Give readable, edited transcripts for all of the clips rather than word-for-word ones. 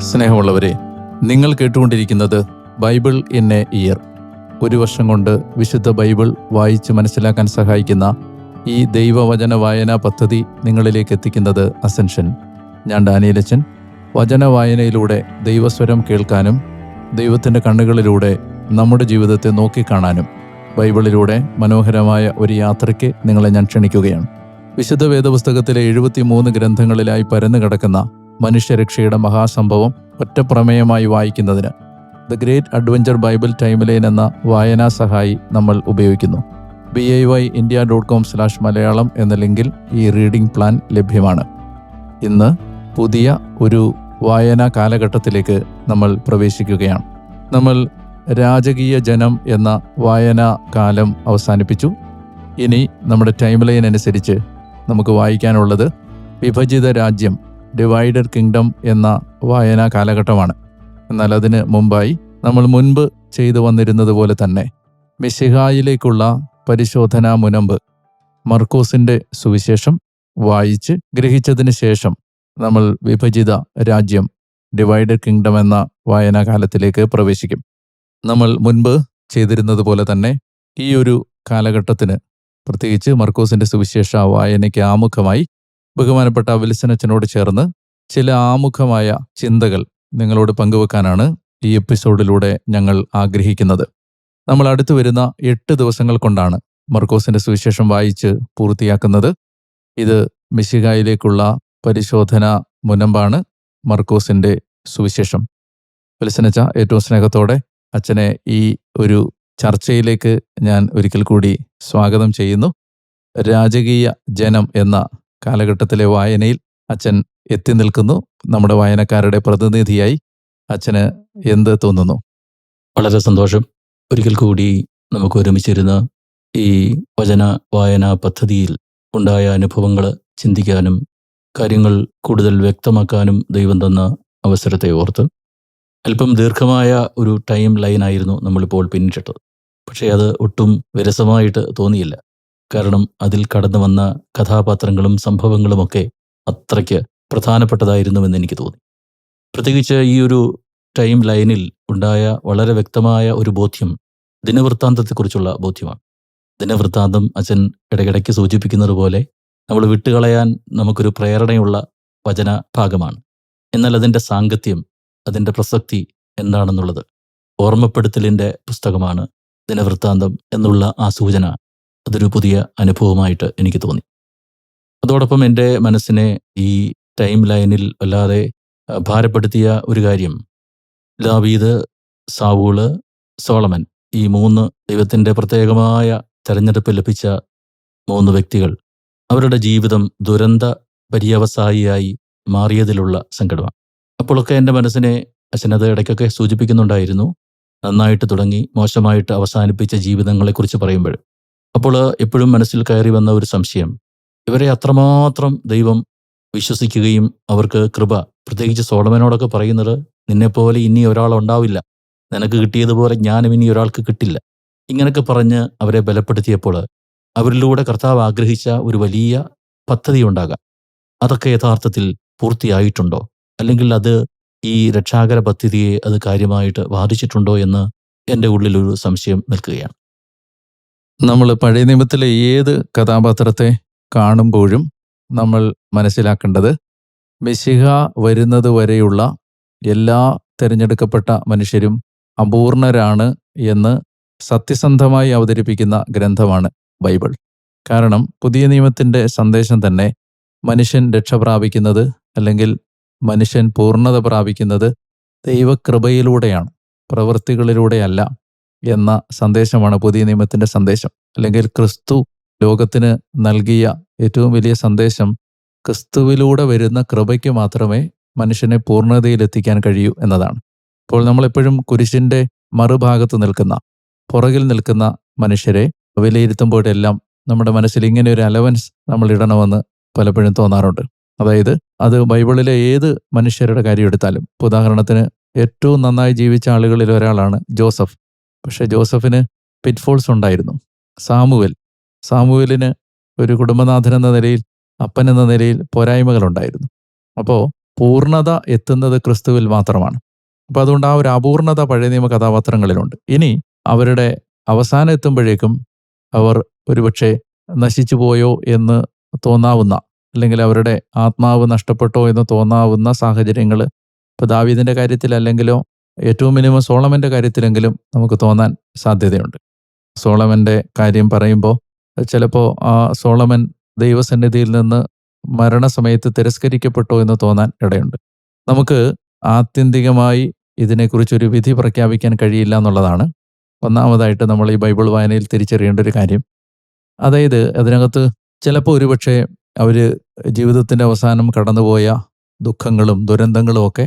സ്നേഹമുള്ളവരെ, നിങ്ങൾ കേട്ടുകൊണ്ടിരിക്കുന്നത് ബൈബിൾ ഇൻ എ ഇയർ. ഒരു വർഷം കൊണ്ട് വിശുദ്ധ ബൈബിൾ വായിച്ച് മനസ്സിലാക്കാൻ സഹായിക്കുന്ന ഈ ദൈവവചന വായനാ പദ്ധതി നിങ്ങളിലേക്ക് എത്തിക്കുന്നത് അസെൻഷൻ. ഞാൻ ഡാനിയലച്ചൻ. വചന വായനയിലൂടെ ദൈവസ്വരം കേൾക്കാനും ദൈവത്തിൻ്റെ കണ്ണുകളിലൂടെ നമ്മുടെ ജീവിതത്തെ നോക്കിക്കാണാനും ബൈബിളിലൂടെ മനോഹരമായ ഒരു യാത്രയ്ക്ക് നിങ്ങളെ ഞാൻ ക്ഷണിക്കുകയാണ്. വിശുദ്ധ വേദപുസ്തകത്തിലെ 73 ഗ്രന്ഥങ്ങളിലായി പരന്നു കിടക്കുന്ന മനുഷ്യരക്ഷയുടെ മഹാസംഭവം ഒറ്റപ്രമേയമായി വായിക്കുന്നതിന് the great adventure Bible timeline എന്ന വായനാ സഹായി നമ്മൾ ഉപയോഗിക്കുന്നു. BIYindia.com/മലയാളം എന്ന ലിങ്കിൽ ഈ റീഡിംഗ് പ്ലാൻ ലഭ്യമാണ്. ഇന്ന് പുതിയ ഒരു വായനാ കാലഘട്ടത്തിലേക്ക് നമ്മൾ പ്രവേശിക്കുകയാണ്. നമ്മൾ രാജകീയ ജനം എന്ന വായനാ കാലം അവസാനിപ്പിച്ചു. ഇനി നമ്മുടെ ടൈംലൈൻ അനുസരിച്ച് നമുക്ക് വായിക്കാനുള്ളത് വിഭജിത രാജ്യം, ഡിവൈഡഡ് കിങ്ഡം എന്ന വായനാ കാലഘട്ടമാണ്. എന്നാൽ അതിന് മുമ്പായി നമ്മൾ മുൻപ് ചെയ്തു വന്നിരുന്നത് പോലെ തന്നെ മിശിഹായിലേക്കുള്ള പരിശോധനാ മുനമ്പ് മർക്കോസിൻ്റെ സുവിശേഷം വായിച്ച് ഗ്രഹിച്ചതിന് ശേഷം നമ്മൾ വിഭജിത രാജ്യം, ഡിവൈഡഡ് കിങ്ഡം എന്ന വായനാ കാലത്തിലേക്ക് പ്രവേശിക്കും. നമ്മൾ മുൻപ് ചെയ്തിരുന്നത് പോലെ തന്നെ ഈ ഒരു കാലഘട്ടത്തിന്, പ്രത്യേകിച്ച് മർക്കോസിൻ്റെ സുവിശേഷ വായനയ്ക്ക് ആമുഖമായി ബഹുമാനപ്പെട്ട വിൽസനച്ചനോട് ചേർന്ന് ചില ആമുഖമായ ചിന്തകൾ നിങ്ങളോട് പങ്കുവെക്കാനാണ് ഈ എപ്പിസോഡിലൂടെ ഞങ്ങൾ ആഗ്രഹിക്കുന്നത്. നമ്മൾ അടുത്തു വരുന്ന 8 ദിവസങ്ങൾ കൊണ്ടാണ് മർക്കോസിൻ്റെ സുവിശേഷം വായിച്ച് പൂർത്തിയാക്കുന്നത്. ഇത് മിശിഹായിലേക്കുള്ള പരിശോധന മുനമ്പാണ് മർക്കോസിൻ്റെ സുവിശേഷം. വിൽസനച്ച, ഏറ്റവും സ്നേഹത്തോടെ അച്ഛനെ ഈ ഒരു ചർച്ചയിലേക്ക് ഞാൻ ഒരിക്കൽ കൂടി സ്വാഗതം ചെയ്യുന്നു. രാജകീയ ജനം എന്ന കാലഘട്ടത്തിലെ വായനയിൽ അച്ഛൻ എത്തി നിൽക്കുന്നു. നമ്മുടെ വായനക്കാരുടെ പ്രതിനിധിയായി അച്ഛന് എന്ത് തോന്നുന്നു? വളരെ സന്തോഷം. ഒരിക്കൽ കൂടി നമുക്ക് ഒരുമിച്ചിരുന്ന് ഈ വചന വായനാ പദ്ധതിയിൽ ഉണ്ടായ അനുഭവങ്ങൾ ചിന്തിക്കാനും കാര്യങ്ങൾ കൂടുതൽ വ്യക്തമാക്കാനും ദൈവം തന്ന അവസരത്തെ ഓർത്ത് അല്പം ദീർഘമായ ഒരു ടൈം ലൈനായിരുന്നു നമ്മളിപ്പോൾ പിന്നിട്ടത്. പക്ഷേ അത് ഒട്ടും വിരസമായിട്ട് തോന്നിയില്ല. കാരണം അതിൽ കടന്നു വന്ന കഥാപാത്രങ്ങളും സംഭവങ്ങളുമൊക്കെ അത്രയ്ക്ക് പ്രധാനപ്പെട്ടതായിരുന്നുവെന്ന് എനിക്ക് തോന്നി. പ്രത്യേകിച്ച് ഈ ഒരു ടൈം ലൈനിൽ ഉണ്ടായ വളരെ വ്യക്തമായ ഒരു ബോധ്യം ദിനവൃത്താന്തത്തെക്കുറിച്ചുള്ള ബോധ്യമാണ്. ദിനവൃത്താന്തം അച്ഛൻ ഇടയ്ക്കിടയ്ക്ക് സൂചിപ്പിക്കുന്നത് പോലെ നമ്മൾ വിട്ടുകളയാൻ നമുക്കൊരു പ്രേരണയുള്ള വചന ഭാഗമാണ്. എന്നാൽ അതിൻ്റെ സാങ്കത്യം, അതിൻ്റെ പ്രസക്തി എന്താണെന്നുള്ളത് ഓർമ്മപ്പെടുത്തലിൻ്റെ പുസ്തകമാണ് ദിനവൃത്താന്തം എന്നുള്ള ആ സൂചന. അതൊരു പുതിയ അനുഭവമായിട്ട് എനിക്ക് തോന്നി. അതോടൊപ്പം എൻ്റെ മനസ്സിനെ ഈ ടൈം ലൈനിൽ വല്ലാതെ ഭാരപ്പെടുത്തിയ ഒരു കാര്യം, ദാവീദ്, സാവൂള്, സോളമൻ, ഈ 3 ദൈവത്തിൻ്റെ പ്രത്യേകമായ തെരഞ്ഞെടുപ്പ് ലഭിച്ച 3 വ്യക്തികൾ, അവരുടെ ജീവിതം ദുരന്ത പര്യവസായിയായി മാറിയതിലുള്ള സങ്കടമാണ്. അപ്പോഴൊക്കെ എൻ്റെ മനസ്സിനെ അച്ഛനത് ഇടയ്ക്കൊക്കെ സൂചിപ്പിക്കുന്നുണ്ടായിരുന്നു. നന്നായിട്ട് തുടങ്ങി മോശമായിട്ട് അവസാനിപ്പിച്ച ജീവിതങ്ങളെക്കുറിച്ച് പറയുമ്പോൾ അപ്പോൾ എപ്പോഴും മനസ്സിൽ കയറി വന്ന ഒരു സംശയം, ഇവരെ അത്രമാത്രം ദൈവം വിശ്വസിക്കുകയും അവർക്ക് കൃപ, പ്രത്യേകിച്ച് സോളമനോടൊക്കെ പറയുന്നത്, നിന്നെപ്പോലെ ഇനി ഒരാളുണ്ടാവില്ല, നിനക്ക് കിട്ടിയതുപോലെ ജ്ഞാനം ഇനി ഒരാൾക്ക് കിട്ടില്ല, ഇങ്ങനെയൊക്കെ പറഞ്ഞ് അവരെ ബലപ്പെടുത്തിയപ്പോൾ അവരിലൂടെ കർത്താവ് ആഗ്രഹിച്ച ഒരു വലിയ പദ്ധതി ഉണ്ടാകാം. അതൊക്കെ യഥാർത്ഥത്തിൽ പൂർത്തിയായിട്ടുണ്ടോ, അല്ലെങ്കിൽ അത് ഈ രക്ഷാകര പദ്ധതിയെ അത് കാര്യമായിട്ട് ബാധിച്ചിട്ടുണ്ടോ എന്ന് എൻ്റെ ഉള്ളിലൊരു സംശയം നിൽക്കുകയാണ്. നമ്മൾ പഴയ നിയമത്തിലെ ഏത് കഥാപാത്രത്തെ കാണുമ്പോഴും നമ്മൾ മനസ്സിലാക്കേണ്ടത്, മിശിഹ വരുന്നത് വരെയുള്ള എല്ലാ തിരഞ്ഞെടുക്കപ്പെട്ട മനുഷ്യരും അപൂർണരാണ് എന്ന് സത്യസന്ധമായി അവതരിപ്പിക്കുന്ന ഗ്രന്ഥമാണ് ബൈബിൾ. കാരണം പുതിയ നിയമത്തിൻ്റെ സന്ദേശം തന്നെ മനുഷ്യൻ രക്ഷ പ്രാപിക്കുന്നത്, അല്ലെങ്കിൽ മനുഷ്യൻ പൂർണ്ണത പ്രാപിക്കുന്നത് ദൈവകൃപയിലൂടെയാണ്, പ്രവൃത്തികളിലൂടെയല്ല എന്ന സന്ദേശമാണ് പുതിയ നിയമത്തിൻ്റെ സന്ദേശം. അല്ലെങ്കിൽ ക്രിസ്തു ലോകത്തിന് നൽകിയ ഏറ്റവും വലിയ സന്ദേശം, ക്രിസ്തുവിലൂടെ വരുന്ന കൃപയ്ക്ക് മാത്രമേ മനുഷ്യനെ പൂർണ്ണതയിലെത്തിക്കാൻ കഴിയൂ എന്നതാണ്. അപ്പോൾ നമ്മളെപ്പോഴും കുരിശിൻ്റെ മറുഭാഗത്ത് നിൽക്കുന്ന, പുറകിൽ നിൽക്കുന്ന മനുഷ്യരെ വിലയിരുത്തുമ്പോഴെല്ലാം നമ്മുടെ മനസ്സിൽ ഇങ്ങനെ ഒരു അലവൻസ് നമ്മൾ ഇടണമെന്ന് പലപ്പോഴും തോന്നാറുണ്ട്. അതായത് അത് ബൈബിളിലെ ഏത് മനുഷ്യരുടെ കാര്യം എടുത്താലും, ഉദാഹരണത്തിന് ഏറ്റവും നന്നായി ജീവിച്ച ആളുകളിൽ ഒരാളാണ് ജോസഫ്. പക്ഷേ ജോസഫിന് പിറ്റ്ഫോൾസ് ഉണ്ടായിരുന്നു. സാമുവേലിന് ഒരു കുടുംബനാഥൻ എന്ന നിലയിൽ, അപ്പൻ എന്ന നിലയിൽ പോരായ്മകളുണ്ടായിരുന്നു. അപ്പോൾ പൂർണ്ണത എത്തുന്നത് ക്രിസ്തുവിൽ മാത്രമാണ്. അപ്പം അതുകൊണ്ട് ആ ഒരു അപൂർണത പഴയ നിയമ കഥാപാത്രങ്ങളിലുണ്ട്. ഇനി അവരുടെ അവസാനം എത്തുമ്പോഴേക്കും അവർ ഒരുപക്ഷെ നശിച്ചു പോയോ എന്ന് തോന്നാവുന്ന, അല്ലെങ്കിൽ അവരുടെ ആത്മാവ് നഷ്ടപ്പെട്ടോ എന്ന് തോന്നാവുന്ന സാഹചര്യങ്ങൾ ഇപ്പോൾ ദാവീദിൻ്റെ കാര്യത്തിലല്ലെങ്കിലോ ഏറ്റവും മിനിമം സോളമൻ്റെ കാര്യത്തിലെങ്കിലും നമുക്ക് തോന്നാൻ സാധ്യതയുണ്ട്. സോളമൻ്റെ കാര്യം പറയുമ്പോൾ ചിലപ്പോൾ ആ സോളമൻ ദൈവസന്നിധിയിൽ നിന്ന് മരണസമയത്ത് തിരസ്കരിക്കപ്പെട്ടോ എന്ന് തോന്നാൻ ഇടയുണ്ട്. നമുക്ക് ആത്യന്തികമായി ഇതിനെക്കുറിച്ചൊരു വിധി പ്രഖ്യാപിക്കാൻ കഴിയില്ല എന്നുള്ളതാണ് ഒന്നാമതായിട്ട് നമ്മൾ ഈ ബൈബിൾ വായനയിൽ തിരിച്ചറിയേണ്ട ഒരു കാര്യം. അതായത് അതിനകത്ത് ചിലപ്പോൾ ഒരുപക്ഷെ അവർ ജീവിതത്തിൻ്റെ അവസാനം കടന്നുപോയ ദുഃഖങ്ങളും ദുരന്തങ്ങളും ഒക്കെ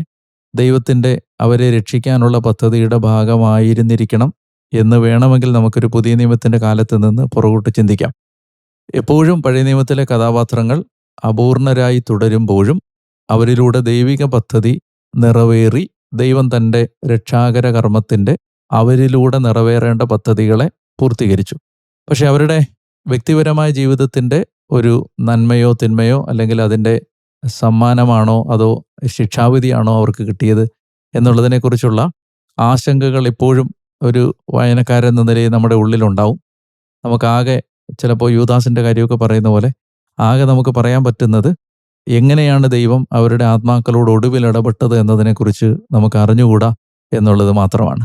ദൈവത്തിൻ്റെ അവരെ രക്ഷിക്കാനുള്ള പദ്ധതിയുടെ ഭാഗമായിരുന്നിരിക്കണം എന്ന് വേണമെങ്കിൽ നമുക്കൊരു പുതിയ നിയമത്തിൻ്റെ കാലത്ത് നിന്ന് പുറകോട്ട് ചിന്തിക്കാം. എപ്പോഴും പഴയ നിയമത്തിലെ കഥാപാത്രങ്ങൾ അപൂർണരായി തുടരുമ്പോഴും അവരിലൂടെ ദൈവിക പദ്ധതി നിറവേറി ദൈവം തൻ്റെ രക്ഷാകര കർമ്മത്തിൻ്റെ അവരിലൂടെ നിറവേറേണ്ട പദ്ധതികളെ പൂർത്തീകരിച്ചു. പക്ഷെ അവരുടെ വ്യക്തിപരമായ ജീവിതത്തിൻ്റെ ഒരു നന്മയോ തിന്മയോ അല്ലെങ്കിൽ അതിൻ്റെ സമ്മാനമാണോ അതോ ശിക്ഷാവിധിയാണോ അവർക്ക് കിട്ടിയത് എന്നുള്ളതിനെക്കുറിച്ചുള്ള ആശങ്കകൾ ഇപ്പോഴും ഒരു വായനക്കാരെന്ന നിലയിൽ നമ്മുടെ ഉള്ളിലുണ്ടാവും. നമുക്കാകെ ചിലപ്പോൾ യൂദാസിൻ്റെ കാര്യമൊക്കെ പറയുന്ന പോലെ ആകെ നമുക്ക് പറയാൻ പറ്റുന്നത് എങ്ങനെയാണ് ദൈവം അവരുടെ ആത്മാക്കളോട് ഒടുവിൽ ഇടപെട്ടത് എന്നതിനെക്കുറിച്ച് നമുക്ക് അറിഞ്ഞുകൂടാ എന്നുള്ളത് മാത്രമാണ്.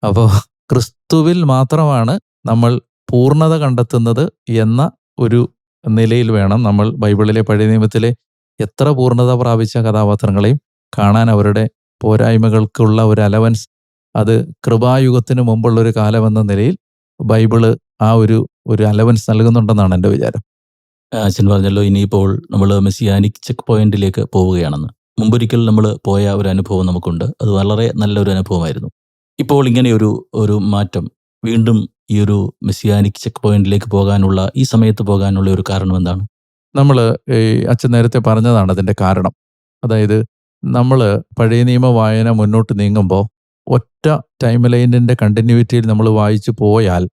അപ്പോൾ ക്രിസ്തുവിൽ മാത്രമാണ് നമ്മൾ പൂർണ്ണത കണ്ടെത്തുന്നത് എന്ന ഒരു നിലയിൽ വേണം നമ്മൾ ബൈബിളിലെ പഴയ നിയമത്തിലെ എത്ര പൂർണ്ണത പ്രാപിച്ച കഥാപാത്രങ്ങളെയും കാണാൻ. അവരുടെ പോരായ്മകൾക്കുള്ള ഒരു അലവൻസ് അത് കൃപായുഗത്തിന് മുമ്പുള്ളൊരു കാലമെന്ന നിലയിൽ ബൈബിള് ആ ഒരു അലവൻസ് നൽകുന്നുണ്ടെന്നാണ് എൻ്റെ വിചാരം. അച്ഛൻ പറഞ്ഞല്ലോ ഇനിയിപ്പോൾ നമ്മൾ മെസ്സിയാനിക് ചെക്ക് പോയിന്റിലേക്ക് പോവുകയാണെന്ന്. മുമ്പൊരിക്കൽ നമ്മൾ പോയ ഒരു അനുഭവം നമുക്കുണ്ട്. അത് വളരെ നല്ലൊരു അനുഭവമായിരുന്നു. ഇപ്പോൾ ഇങ്ങനെ ഒരു മാറ്റം വീണ്ടും ഈ ഒരു മെസ്സിയാനിക് ചെക്ക് പോയിന്റിലേക്ക് പോകാനുള്ള, ഈ സമയത്ത് പോകാനുള്ള ഒരു കാരണം എന്താണ്? നമ്മൾ അച്ഛൻ നേരത്തെ പറഞ്ഞതാണ് അതിൻ്റെ കാരണം. അതായത് നമ്മൾ പഴയ നിയമ വായന മുന്നോട്ട് നീങ്ങുമ്പോൾ ഒറ്റ ടൈം ലൈനിൻ്റെ കണ്ടിന്യൂറ്റിയിൽ നമ്മൾ വായിച്ചു പോയാൽ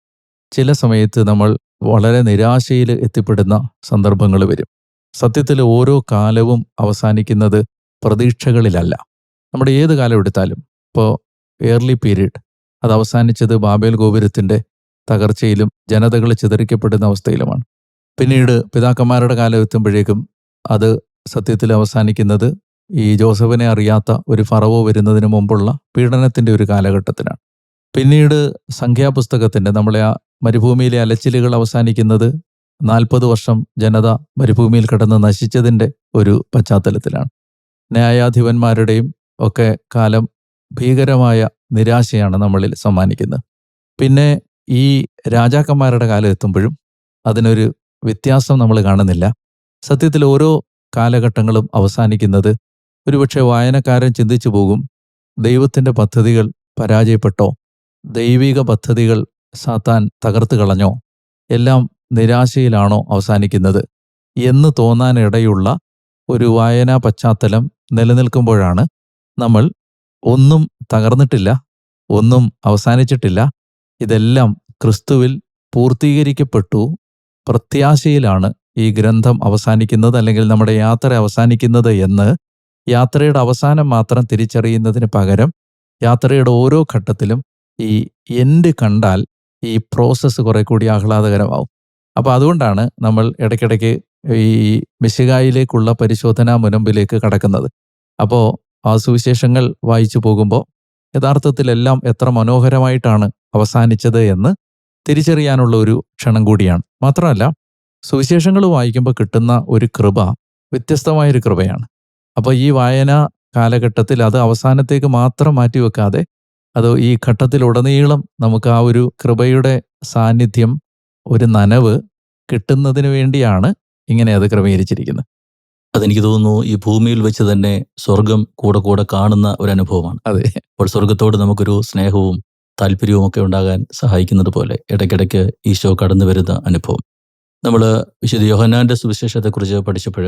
ചില സമയത്ത് നമ്മൾ വളരെ നിരാശയിൽ എത്തിപ്പെടുന്ന സന്ദർഭങ്ങൾ വരും. സത്യത്തിൽ ഓരോ കാലവും അവസാനിക്കുന്നത് പ്രതീക്ഷകളിലല്ല. നമ്മുടെ ഏത് കാലം എടുത്താലും ഇപ്പോൾ ഏർലി പീരീഡ് അത് അവസാനിച്ചത് ബാബേൽ ഗോപുരത്തിൻ്റെ തകർച്ചയിലും ജനതകൾ ചിതറിക്കപ്പെടുന്ന അവസ്ഥയിലുമാണ്. പിന്നീട് പിതാക്കന്മാരുടെ കാലം എത്തുമ്പോഴേക്കും അത് സത്യത്തിൽ അവസാനിക്കുന്നത് ഈ ജോസഫിനെ അറിയാത്ത ഒരു ഫറവോ വരുന്നതിന് മുമ്പുള്ള പീഡനത്തിൻ്റെ ഒരു കാലഘട്ടത്തിലാണ്. പിന്നീട് സംഖ്യാപുസ്തകത്തിൻ്റെ നമ്മളെ ആ മരുഭൂമിയിലെ അലച്ചിലുകൾ അവസാനിക്കുന്നത് 40 വർഷം ജനത മരുഭൂമിയിൽ കിടന്ന് നശിച്ചതിൻ്റെ ഒരു പശ്ചാത്തലത്തിലാണ്. ന്യായാധിപന്മാരുടെയും ഒക്കെ കാലം ഭീകരമായ നിരാശയാണ് നമ്മളിൽ സമ്മാനിക്കുന്നത്. പിന്നെ ഈ രാജാക്കന്മാരുടെ കാലം എത്തുമ്പോഴും അതിനൊരു വ്യത്യാസം നമ്മൾ കാണുന്നില്ല. സത്യത്തിൽ ഓരോ കാലഘട്ടങ്ങളും അവസാനിക്കുന്നത് ഒരുപക്ഷെ വായനക്കാരൻ ചിന്തിച്ചു പോകും, ദൈവത്തിൻ്റെ പദ്ധതികൾ പരാജയപ്പെട്ടോ, ദൈവിക പദ്ധതികൾ സാത്താൻ തകർത്ത് കളഞ്ഞോ, എല്ലാം നിരാശയിലാണോ അവസാനിക്കുന്നത് എന്ന് തോന്നാനിടയുള്ള ഒരു വായനാ പശ്ചാത്തലം നിലനിൽക്കുമ്പോഴാണ് നമ്മൾ ഒന്നും തകർന്നിട്ടില്ല, ഒന്നും അവസാനിച്ചിട്ടില്ല, ഇതെല്ലാം ക്രിസ്തുവിൽ പൂർത്തീകരിക്കപ്പെട്ടു, പ്രത്യാശയിലാണ് ഈ ഗ്രന്ഥം അവസാനിക്കുന്നത് അല്ലെങ്കിൽ നമ്മുടെ യാത്ര അവസാനിക്കുന്നത് എന്ന് യാത്രയുടെ അവസാനം മാത്രം തിരിച്ചറിയുന്നതിന് പകരം യാത്രയുടെ ഓരോ ഘട്ടത്തിലും ഈ എൻഡ് കണ്ടാൽ ഈ പ്രോസസ്സ് കുറെ കൂടി ആഹ്ലാദകരമാവും. അപ്പോൾ അതുകൊണ്ടാണ് നമ്മൾ ഇടയ്ക്കിടയ്ക്ക് ഈ മിശിഹായിലേക്കുള്ള പരിശോധനാ മുനമ്പിലേക്ക് കടക്കുന്നത്. അപ്പോൾ ആ സുവിശേഷങ്ങൾ വായിച്ചു പോകുമ്പോൾ യഥാർത്ഥത്തിലെല്ലാം എത്ര മനോഹരമായിട്ടാണ് അവസാനിച്ചത് എന്ന് തിരിച്ചറിയാനുള്ള ഒരു ക്ഷണം കൂടിയാണ്. മാത്രമല്ല സുവിശേഷങ്ങൾ വായിക്കുമ്പോൾ കിട്ടുന്ന ഒരു കൃപ വ്യത്യസ്തമായൊരു കൃപയാണ്. അപ്പോൾ ഈ വായന കാലഘട്ടത്തിൽ അത് അവസാനത്തേക്ക് മാത്രം മാറ്റിവെക്കാതെ അത് ഈ ഘട്ടത്തിലുടനീളം നമുക്ക് ആ ഒരു കൃപയുടെ സാന്നിധ്യം, ഒരു നനവ് കിട്ടുന്നതിന് വേണ്ടിയാണ് ഇങ്ങനെ അത് ക്രമീകരിച്ചിരിക്കുന്നത്. അതെനിക്ക് തോന്നുന്നു ഈ ഭൂമിയിൽ വെച്ച് തന്നെ സ്വർഗം കൂടെ കാണുന്ന ഒരു അനുഭവമാണ്. അതെ. അപ്പോൾ സ്വർഗത്തോട് നമുക്കൊരു സ്നേഹവും താല്പര്യവും ഒക്കെ ഉണ്ടാകാൻ സഹായിക്കുന്നത് പോലെ ഇടയ്ക്കിടയ്ക്ക് ഈശോ കടന്നു വരുന്ന അനുഭവം. നമ്മൾ വിശുദ്ധ യോഹന്നാൻ്റെ സുവിശേഷത്തെക്കുറിച്ച് പഠിച്ചപ്പോൾ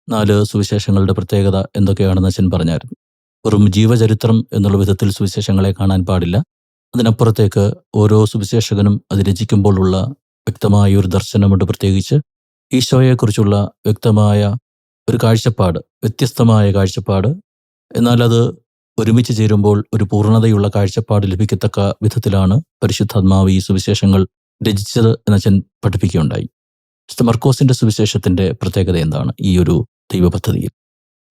4 സുവിശേഷങ്ങളുടെ പ്രത്യേകത എന്തൊക്കെയാണെന്ന് അച്ഛൻ പറഞ്ഞായിരുന്നു. വെറും ജീവചരിത്രം എന്നുള്ള വിധത്തിൽ സുവിശേഷങ്ങളെ കാണാൻ പാടില്ല. അതിനപ്പുറത്തേക്ക് ഓരോ സുവിശേഷകനും അത് രചിക്കുമ്പോഴുള്ള വ്യക്തമായ ഒരു ദർശനമുണ്ട്. പ്രത്യേകിച്ച് ഈശോയെക്കുറിച്ചുള്ള വ്യക്തമായ ഒരു കാഴ്ചപ്പാട്, വ്യത്യസ്തമായ കാഴ്ചപ്പാട്, എന്നാൽ അത് ഒരുമിച്ച് ചേരുമ്പോൾ ഒരു പൂർണ്ണതയുള്ള കാഴ്ചപ്പാട് ലഭിക്കത്തക്ക വിധത്തിലാണ് പരിശുദ്ധാത്മാവ് ഈ സുവിശേഷങ്ങൾ രചിച്ചത് എന്നച്ഛൻ പഠിപ്പിക്കുകയുണ്ടായി. വിശുദ്ധ മർക്കോസിന്റെ സുവിശേഷത്തിന്റെ പ്രത്യേകത എന്താണ് ഈ ഒരു ദൈവപദ്ധതിയിൽ?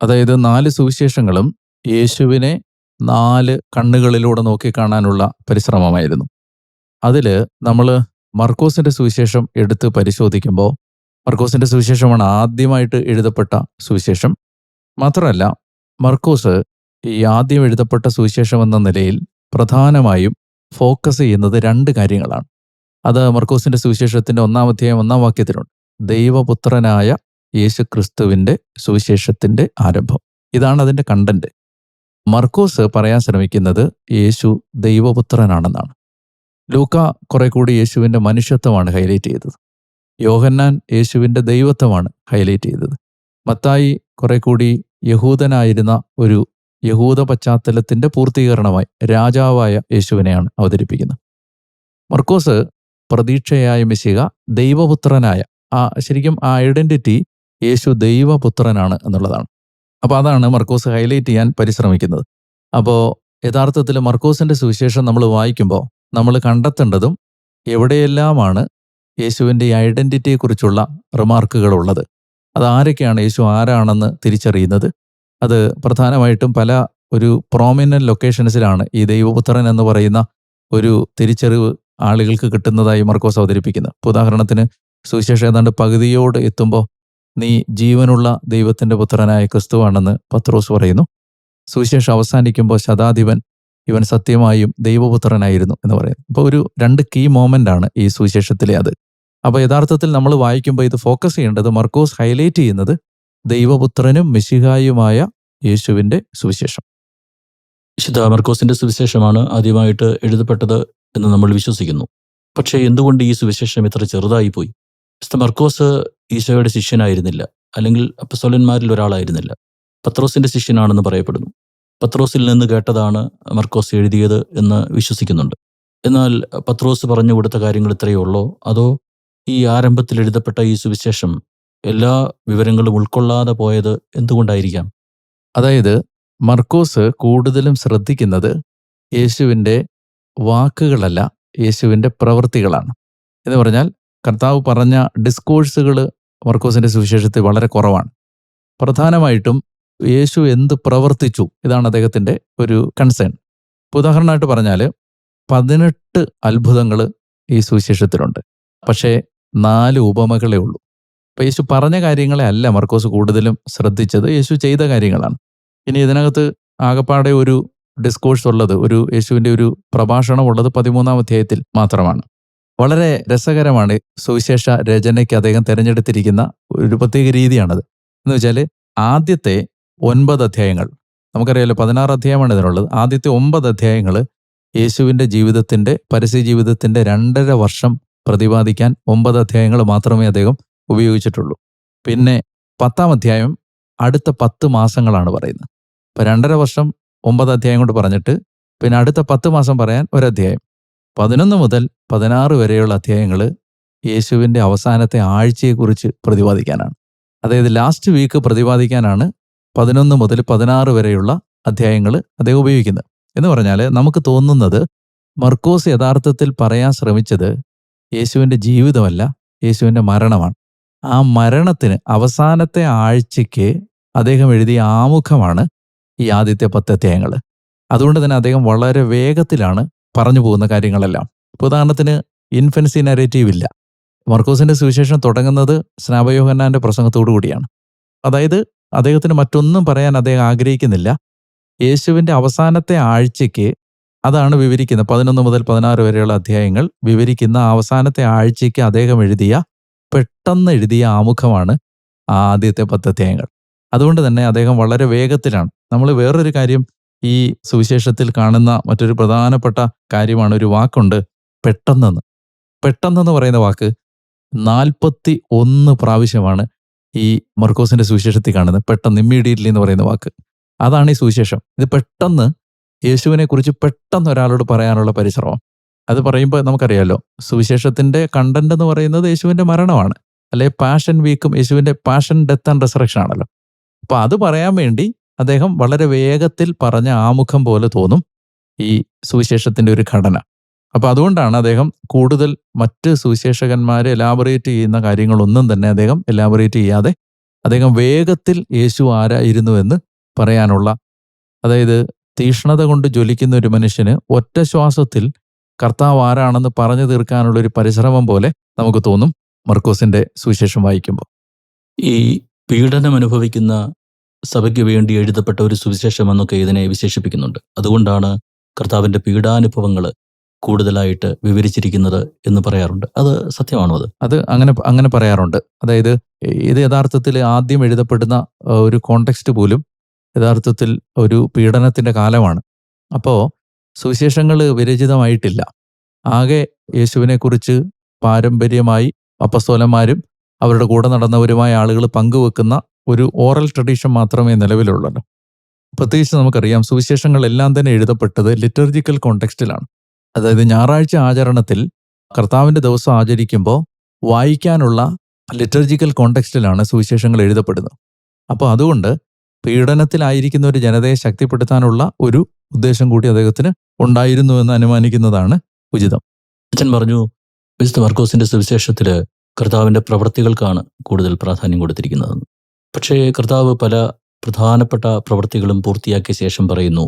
അതായത് 4 സുവിശേഷങ്ങളും യേശുവിനെ 4 കണ്ണുകളിലൂടെ നോക്കിക്കാണാനുള്ള പരിശ്രമമായിരുന്നു. അതിൽ നമ്മൾ മർക്കോസിന്റെ സുവിശേഷം എടുത്ത് പരിശോധിക്കുമ്പോൾ മർക്കോസിന്റെ സുവിശേഷമാണ് ആദ്യമായിട്ട് എഴുതപ്പെട്ട സുവിശേഷം. മാത്രമല്ല, മർക്കോസ് ഈ ആദ്യം എഴുതപ്പെട്ട സുവിശേഷം എന്ന നിലയിൽ പ്രധാനമായും ഫോക്കസ് ചെയ്യുന്നത് 2 കാര്യങ്ങളാണ്. അത് മർക്കോസിന്റെ സുവിശേഷത്തിന്റെ 1-ാം അധ്യായം 1-ാം വാക്യത്തിലുണ്ട്. ദൈവപുത്രനായ യേശുക്രിസ്തുവിന്റെ സുവിശേഷത്തിന്റെ ആരംഭം. ഇതാണ് അതിന്റെ കണ്ടന്റ്. മർക്കോസ് പറയാൻ ശ്രമിക്കുന്നത് യേശു ദൈവപുത്രനാണെന്നാണ്. ലൂക്ക കുറെ കൂടി യേശുവിന്റെ മനുഷ്യത്വമാണ് ഹൈലൈറ്റ് ചെയ്തത്. യോഹന്നാൻ യേശുവിന്റെ ദൈവത്വമാണ് ഹൈലൈറ്റ് ചെയ്തത്. മത്തായി കുറെ കൂടി യഹൂദനായിരുന്ന ഒരു യഹൂദ പശ്ചാത്തലത്തിന്റെ പൂർത്തീകരണമായി രാജാവായ യേശുവിനെയാണ് അവതരിപ്പിക്കുന്നത്. മർക്കോസ് പ്രതീക്ഷയായ മെശിഹ ദൈവപുത്രനായ ശരിക്കും ആ ഐഡന്റിറ്റി യേശു ദൈവപുത്രനാണ് എന്നുള്ളതാണ്. അപ്പോൾ അതാണ് മർക്കോസ് ഹൈലൈറ്റ് ചെയ്യാൻ പരിശ്രമിക്കുന്നത്. അപ്പോൾ യഥാർത്ഥത്തിൽ മർക്കോസിന്റെ സുവിശേഷം നമ്മൾ വായിക്കുമ്പോൾ നമ്മൾ കണ്ടെത്തേണ്ടതും എവിടെയെല്ലാമാണ് യേശുവിൻ്റെ ഈ ഐഡന്റിറ്റിയെക്കുറിച്ചുള്ള റിമാർക്കുകളുള്ളത്, അത് ആരൊക്കെയാണ് യേശു ആരാണെന്ന് തിരിച്ചറിയുന്നത്, അത് പ്രധാനമായിട്ടും പല ഒരു പ്രോമിനന്റ് ലൊക്കേഷൻസിലാണ് ഈ ദൈവപുത്രൻ എന്ന് പറയുന്ന ഒരു തിരിച്ചറിവ് ആളുകൾക്ക് കിട്ടുന്നതായി മർക്കോസ് അവതരിപ്പിക്കുന്നത്. ഉദാഹരണത്തിന് സുവിശേഷം ഏതാണ്ട് പകുതിയോട് എത്തുമ്പോൾ നീ ജീവനുള്ള ദൈവത്തിൻ്റെ പുത്രനായ ക്രിസ്തുവാണെന്ന് പത്രോസ് പറയുന്നു. സുവിശേഷം അവസാനിക്കുമ്പോൾ ശതാധിപൻ ഇവൻ സത്യമായും ദൈവപുത്രനായിരുന്നു എന്ന് പറയുന്നു. അപ്പോൾ ഒരു 2 കീ മൊമെൻ്റ് ആണ് ഈ സുവിശേഷത്തിലെ അത്. അപ്പോൾ യഥാർത്ഥത്തിൽ നമ്മൾ വായിക്കുമ്പോൾ ഇത് ഫോക്കസ് ചെയ്യേണ്ടത് മർക്കോസ് ഹൈലൈറ്റ് ചെയ്യുന്നത് ദൈവപുത്രനും മെശിഹായുമായ യേശുവിൻ്റെ സുവിശേഷം. വിശുദ്ധ മർക്കോസിന്റെ സുവിശേഷമാണ് ആദ്യമായിട്ട് എഴുതപ്പെട്ടത് എന്ന് നമ്മൾ വിശ്വസിക്കുന്നു. പക്ഷേ എന്തുകൊണ്ട് ഈ സുവിശേഷം ഇത്ര ചെറുതായി പോയി? വിശുദ്ധ മർക്കോസ് ഈശോയുടെ ശിഷ്യനായിരുന്നില്ല, അല്ലെങ്കിൽ അപ്പസ്തോലന്മാരിൽ ഒരാളായിരുന്നില്ല. പത്രോസിന്റെ ശിഷ്യനാണെന്ന് പറയപ്പെടുന്നു. പത്രോസിൽ നിന്ന് കേട്ടതാണ് മർക്കോസ് എഴുതിയത് എന്ന് വിശ്വസിക്കുന്നുണ്ട്. എന്നാൽ പത്രോസ് പറഞ്ഞു കൊടുത്ത കാര്യങ്ങൾ ഇത്രയേ ഉള്ളോ, അതോ ഈ ആരംഭത്തിൽ എഴുതപ്പെട്ട ഈ സുവിശേഷം എല്ലാ വിവരങ്ങളും ഉൾക്കൊള്ളാതെ പോയത് എന്തുകൊണ്ടായിരിക്കാം? അതായത് മർക്കോസ് കൂടുതലും ശ്രദ്ധിക്കുന്നത് യേശുവിൻ്റെ വാക്കുകളല്ല, യേശുവിൻ്റെ പ്രവൃത്തികളാണ്. എന്ന് പറഞ്ഞാൽ കർത്താവ് പറഞ്ഞ ഡിസ്കോഴ്സുകൾ മർക്കോസിൻ്റെ സുവിശേഷത്തിൽ വളരെ കുറവാണ്. പ്രധാനമായിട്ടും യേശു എന്ത് പ്രവർത്തിച്ചു, ഇതാണ് അദ്ദേഹത്തിൻ്റെ ഒരു കൺസേൺ. ഉദാഹരണമായിട്ട് പറഞ്ഞാൽ 18 അത്ഭുതങ്ങൾ ഈ സുവിശേഷത്തിലുണ്ട്, പക്ഷേ 4 ഉപമകളേ ഉള്ളൂ. അപ്പോൾ യേശു പറഞ്ഞ കാര്യങ്ങളെ അല്ല മർക്കോസ് കൂടുതലും ശ്രദ്ധിച്ചത്, യേശു ചെയ്ത കാര്യങ്ങളാണ്. ഇനി ഇതിനകത്ത് ആകപ്പാടെ ഒരു ഡിസ്കോഴ്സ് ഉള്ളത്, ഒരു യേശുവിൻ്റെ ഒരു പ്രഭാഷണം ഉള്ളത് 13-ാം അധ്യായത്തിൽ മാത്രമാണ്. വളരെ രസകരമാണ് സുവിശേഷ രചനയ്ക്ക് അദ്ദേഹം തിരഞ്ഞെടുത്തിരിക്കുന്ന ഒരു പ്രത്യേക രീതിയാണത്. എന്ന് വെച്ചാൽ ആദ്യത്തെ 9 അധ്യായങ്ങൾ, നമുക്കറിയാലോ 16 അധ്യായമാണ് ഇതിനുള്ളത്. ആദ്യത്തെ 9 അധ്യായങ്ങൾ യേശുവിൻ്റെ ജീവിതത്തിൻ്റെ പരസ്യ ജീവിതത്തിൻ്റെ 2.5 വർഷം പ്രതിപാദിക്കാൻ 9 അധ്യായങ്ങൾ മാത്രമേ അദ്ദേഹം ഉപയോഗിച്ചിട്ടുള്ളൂ. പിന്നെ 10-ാം അധ്യായം അടുത്ത 10 മാസങ്ങളാണ് പറയുന്നത്. ഇപ്പോൾ 2.5 വർഷം 9 അധ്യായം കൊണ്ട് പറഞ്ഞിട്ട് പിന്നെ അടുത്ത 10 മാസം പറയാൻ ഒരധ്യായം. 11 മുതൽ 16 വരെയുള്ള അധ്യായങ്ങൾ യേശുവിൻ്റെ അവസാനത്തെ ആഴ്ചയെക്കുറിച്ച് പ്രതിപാദിക്കാനാണ്. അതായത് ലാസ്റ്റ് വീക്ക് പ്രതിപാദിക്കാനാണ് 11 മുതൽ 16 വരെയുള്ള അധ്യായങ്ങൾ അദ്ദേഹം ഉപയോഗിക്കുന്നത്. എന്ന് പറഞ്ഞാൽ നമുക്ക് തോന്നുന്നത് മർക്കോസ് യഥാർത്ഥത്തിൽ പറയാൻ ശ്രമിച്ചത് യേശുവിൻ്റെ ജീവിതമല്ല, യേശുവിൻ്റെ മരണമാണ്. ആ മരണത്തിന് അവസാനത്തെ ആഴ്ചയ്ക്ക് അദ്ദേഹം എഴുതിയ ആമുഖമാണ് ഈ ആദ്യത്തെ 10 അധ്യായങ്ങൾ. അതുകൊണ്ട് തന്നെ അദ്ദേഹം വളരെ വേഗത്തിലാണ് പറഞ്ഞു പോകുന്ന കാര്യങ്ങളെല്ലാം. ഉദാഹരണത്തിന് ഇൻഫൻസി നരേറ്റീവ് ഇല്ല. മർക്കോസിന്റെ സുവിശേഷം തുടങ്ങുന്നത് സ്നാപകയോഹന്നാന്റെ പ്രസംഗത്തോടു കൂടിയാണ്. അതായത് അദ്ദേഹത്തിന് മറ്റൊന്നും പറയാൻ അദ്ദേഹം ആഗ്രഹിക്കുന്നില്ല. യേശുവിൻ്റെ അവസാനത്തെ ആഴ്ചയ്ക്ക് അതാണ് വിവരിക്കുന്നത്. 11 മുതൽ 16 വരെയുള്ള അധ്യായങ്ങൾ വിവരിക്കുന്ന അവസാനത്തെ ആഴ്ചയ്ക്ക് അദ്ദേഹം പെട്ടെന്ന് എഴുതിയ ആമുഖമാണ് ആദ്യത്തെ 10 അധ്യായങ്ങൾ. അതുകൊണ്ട് തന്നെ അദ്ദേഹം വളരെ വേഗത്തിലാണ്. നമ്മൾ വേറൊരു കാര്യം ഈ സുവിശേഷത്തിൽ കാണുന്ന മറ്റൊരു പ്രധാനപ്പെട്ട കാര്യമാണ്, ഒരു വാക്കുണ്ട് പെട്ടെന്നെന്ന്. പെട്ടെന്നെന്ന് പറയുന്ന വാക്ക് 41 പ്രാവശ്യമാണ് ഈ മർക്കോസിന്റെ സുവിശേഷത്തിൽ കാണുന്നത്. പെട്ടെന്ന്, ഇമ്മീഡിയറ്റ്ലി എന്ന് പറയുന്ന വാക്ക്, അതാണ് ഈ സുവിശേഷം. ഇത് പെട്ടെന്ന് യേശുവിനെ കുറിച്ച് പെട്ടെന്ന് ഒരാളോട് പറയാനുള്ള പരിശ്രമം. അത് പറയുമ്പോൾ നമുക്കറിയാമല്ലോ, സുവിശേഷത്തിന്റെ കണ്ടന്റ് എന്ന് പറയുന്നത് യേശുവിന്റെ മരണമാണ്, അല്ലെ പാഷൻ വീക്കും യേശുവിന്റെ പാഷൻ, ഡെത്ത് ആൻഡ് റിസറക്ഷൻ ആണല്ലോ. അപ്പോൾ അത് പറയാൻ വേണ്ടി അദ്ദേഹം വളരെ വേഗത്തിൽ പറഞ്ഞ ആമുഖം പോലെ തോന്നും ഈ സുവിശേഷത്തിൻ്റെ ഒരു ഘടന. അപ്പോൾ അതുകൊണ്ടാണ് അദ്ദേഹം കൂടുതൽ മറ്റ് സുവിശേഷകന്മാരെ എലാബറേറ്റ് ചെയ്യുന്ന കാര്യങ്ങളൊന്നും തന്നെ അദ്ദേഹം എലാബറേറ്റ് ചെയ്യാതെ അദ്ദേഹം വേഗത്തിൽ യേശു ആരായിരുന്നു എന്ന് പറയാനുള്ള, അതായത് തീഷ്ണത കൊണ്ട് ജ്വലിക്കുന്ന ഒരു മനുഷ്യന് ഒറ്റ ശ്വാസത്തിൽ കർത്താവ് ആരാണെന്ന് പറഞ്ഞു തീർക്കാനുള്ളൊരു പരിശ്രമം പോലെ നമുക്ക് തോന്നും മർക്കോസിൻ്റെ സുവിശേഷം വായിക്കുമ്പോൾ. ഈ പീഡനം അനുഭവിക്കുന്ന സഭയ്ക്ക് വേണ്ടി എഴുതപ്പെട്ട ഒരു സുവിശേഷം എന്നൊക്കെ ഇതിനെ വിശേഷിപ്പിക്കുന്നുണ്ട്. അതുകൊണ്ടാണ് കർത്താവിൻ്റെ പീഡാനുഭവങ്ങൾ കൂടുതലായിട്ട് വിവരിച്ചിരിക്കുന്നത് എന്ന് പറയാറുണ്ട്. അത് സത്യമാണോ? അത് അങ്ങനെ പറയാറുണ്ട്. അതായത് ഇത് യഥാർത്ഥത്തിൽ ആദ്യം എഴുതപ്പെടുന്ന ഒരു കോണ്ടെക്സ്റ്റ് പോലും യഥാർത്ഥത്തിൽ ഒരു പീഡനത്തിൻ്റെ കാലമാണ്. അപ്പോൾ സുവിശേഷങ്ങൾ വിരചിതമായിട്ടില്ല. ആകെ യേശുവിനെക്കുറിച്ച് പാരമ്പര്യമായി അപ്പസ്തോലന്മാരും അവരുടെ കൂടെ നടന്നവരുമായ ആളുകൾ പങ്കുവെക്കുന്ന ഒരു ഓറൽ ട്രഡീഷൻ മാത്രമേ നിലവിലുള്ളൂ. പ്രത്യേകിച്ച് നമുക്കറിയാം സുവിശേഷങ്ങളെല്ലാം തന്നെ എഴുതപ്പെട്ടത് ലിറ്റർജിക്കൽ കോണ്ടെക്സ്റ്റിലാണ്. അതായത് ഞായറാഴ്ച ആചരണത്തിൽ കർത്താവിൻ്റെ ദിവസം ആചരിക്കുമ്പോൾ വായിക്കാനുള്ള ലിറ്റർജിക്കൽ കോണ്ടെക്സ്റ്റിലാണ് സുവിശേഷങ്ങൾ എഴുതപ്പെടുന്നത്. അപ്പോൾ അതുകൊണ്ട് പീഡനത്തിലായിരിക്കുന്ന ഒരു ജനതയെ ശക്തിപ്പെടുത്താനുള്ള ഒരു ഉദ്ദേശം കൂടി അദ്ദേഹത്തിന് ഉണ്ടായിരുന്നു എന്ന് അനുമാനിക്കുന്നതാണ് ഉചിതം. അച്ഛൻ പറഞ്ഞു വിശുദ്ധ മർക്കോസിന്റെ സുവിശേഷത്തിൽ കർത്താവിൻ്റെ പ്രവൃത്തികൾക്കാണ് കൂടുതൽ പ്രാധാന്യം കൊടുത്തിരിക്കുന്നതെന്ന്. പക്ഷേ കർത്താവ് പല പ്രധാനപ്പെട്ട പ്രവൃത്തികളും പൂർത്തിയാക്കിയ ശേഷം പറയുന്നു,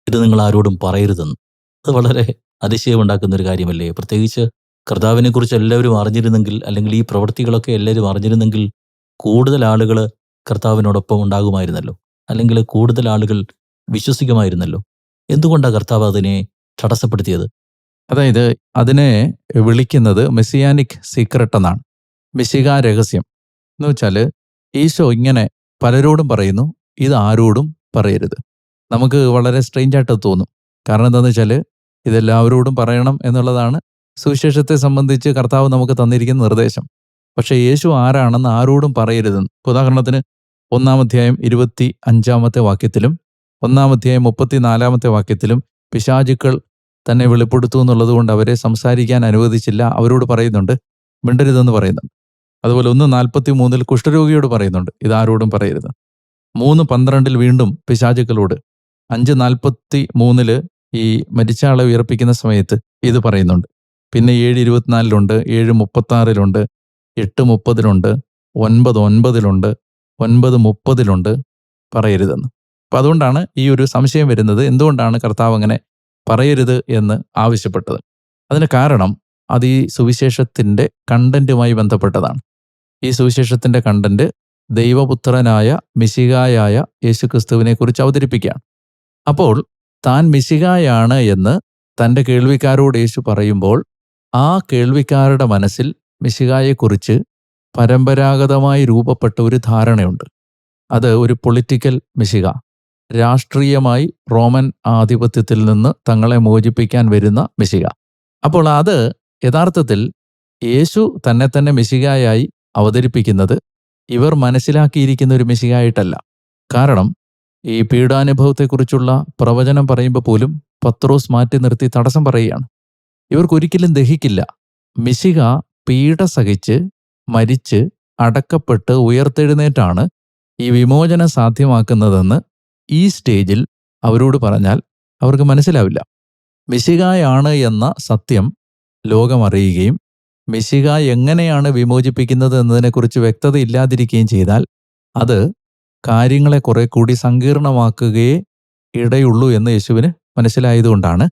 ഇത് നിങ്ങൾ ആരോടും പറയരുതെന്ന്. അത് വളരെ അതിശയമുണ്ടാക്കുന്ന ഒരു കാര്യമല്ലേ? പ്രത്യേകിച്ച് കർത്താവിനെക്കുറിച്ച് എല്ലാവരും അറിഞ്ഞിരുന്നെങ്കിൽ, അല്ലെങ്കിൽ ഈ പ്രവൃത്തികളൊക്കെ എല്ലാവരും അറിഞ്ഞിരുന്നെങ്കിൽ കൂടുതൽ ആളുകൾ കർത്താവിനോടൊപ്പം ഉണ്ടാകുമായിരുന്നല്ലോ, അല്ലെങ്കിൽ കൂടുതൽ ആളുകൾ വിശ്വസിക്കുമായിരുന്നല്ലോ. എന്തുകൊണ്ടാണ് കർത്താവ് അതിനെ തടസ്സപ്പെടുത്തിയത്? അതായത് അതിനെ വിളിക്കുന്നത് മെസ്സിയാനിക് സീക്രട്ട് എന്നാണ്, മിശിഹാ രഹസ്യം എന്ന് വെച്ചാൽ ഈശോ ഇങ്ങനെ പലരോടും പറയുന്നു, ഇത് ആരോടും പറയരുത്. നമുക്ക് വളരെ സ്ട്രേഞ്ചായിട്ട് തോന്നും. കാരണം എന്താണെന്ന് വെച്ചാൽ ഇതെല്ലാവരോടും പറയണം എന്നുള്ളതാണ് സുവിശേഷത്തെ സംബന്ധിച്ച് കർത്താവ് നമുക്ക് തന്നിരിക്കുന്ന നിർദ്ദേശം. പക്ഷേ യേശു ആരാണെന്ന് ആരോടും പറയരുതെന്ന്. ഉദാഹരണത്തിന് 1-ാം അധ്യായം 25-ാമത്തെ വാക്യത്തിലും 1-ാം അധ്യായം 34-ാമത്തെ വാക്യത്തിലും പിശാചുക്കൾ തന്നെ വെളിപ്പെടുത്തു എന്നുള്ളത് കൊണ്ട് അവരെ സംസാരിക്കാൻ അനുവദിച്ചില്ല. അവരോട് പറയുന്നുണ്ട് മിണ്ടരുതെന്ന് പറയുന്നുണ്ട്. അതുപോലെ 1:43 കുഷ്ഠരോഗിയോട് പറയുന്നുണ്ട്, ഇതാരോടും പറയരുത്. 3:12 വീണ്ടും പിശാചുക്കളോട്, 5:43 ഈ മരിച്ച ആളെ ഉയർപ്പിക്കുന്ന സമയത്ത് ഇത് പറയുന്നുണ്ട്. പിന്നെ 7:24 7:36 8:30 9:9 9:30 പറയരുതെന്ന്. അപ്പം അതുകൊണ്ടാണ് ഈ ഒരു സംശയം വരുന്നത്, എന്തുകൊണ്ടാണ് കർത്താവ് അങ്ങനെ പറയരുത് എന്ന് ആവശ്യപ്പെട്ടത്. അതിന് കാരണം അത് ഈ സുവിശേഷത്തിൻ്റെ കണ്ടന്റുമായി ബന്ധപ്പെട്ടതാണ്. ഈ സുവിശേഷത്തിൻ്റെ കണ്ടന്റ് ദൈവപുത്രനായ മിശിഹായായ യേശുക്രിസ്തുവിനെ കുറിച്ച് അവതരിപ്പിക്കുകയാണ്. അപ്പോൾ താൻ മിശിഹായാണ് എന്ന് തൻ്റെ കേൾവിക്കാരോട് യേശു പറയുമ്പോൾ ആ കേൾവിക്കാരുടെ മനസ്സിൽ മിശിഹായെക്കുറിച്ച് പരമ്പരാഗതമായി രൂപപ്പെട്ട ഒരു ധാരണയുണ്ട്. അത് ഒരു പൊളിറ്റിക്കൽ മിശിഹ, രാഷ്ട്രീയമായി റോമൻ ആധിപത്യത്തിൽ നിന്ന് തങ്ങളെ മോചിപ്പിക്കാൻ വരുന്ന മിശിഹ. അപ്പോൾ അത് യഥാർത്ഥത്തിൽ യേശു തന്നെ മിശിഹായായി അവതരിപ്പിക്കുന്നത് ഇവർ മനസ്സിലാക്കിയിരിക്കുന്ന ഒരു മിശിഹായിട്ടല്ല. കാരണം ഈ പീഡാനുഭവത്തെക്കുറിച്ചുള്ള പ്രവചനം പറയുമ്പോൾ പോലും പത്രോസ് മാറ്റി നിർത്തി തടസ്സം പറയുകയാണ്. ഇവർക്കൊരിക്കലും ദഹിക്കില്ല. മിശിഹ പീഡ സഹിച്ച് മരിച്ച് അടക്കപ്പെട്ട് ഉയർത്തെഴുന്നേറ്റാണ് ഈ വിമോചനം സാധ്യമാക്കുന്നതെന്ന് ഈ സ്റ്റേജിൽ അവരോട് പറഞ്ഞാൽ അവർക്ക് മനസ്സിലാവില്ല. മിശിഹായാണ് എന്ന സത്യം ലോകം അറിയുകയും മിശിഹ എങ്ങനെയാണ് വിമോചിപ്പിക്കുന്നത് എന്നതിനെക്കുറിച്ച് വ്യക്തത ഇല്ലാതിരിക്കുകയും ചെയ്താൽ അത് കാര്യങ്ങളെ കുറെ കൂടി സങ്കീർണമാക്കുകയേ ഇടയുള്ളൂ എന്ന് യേശുവിന് മനസ്സിലായതുകൊണ്ടാണ്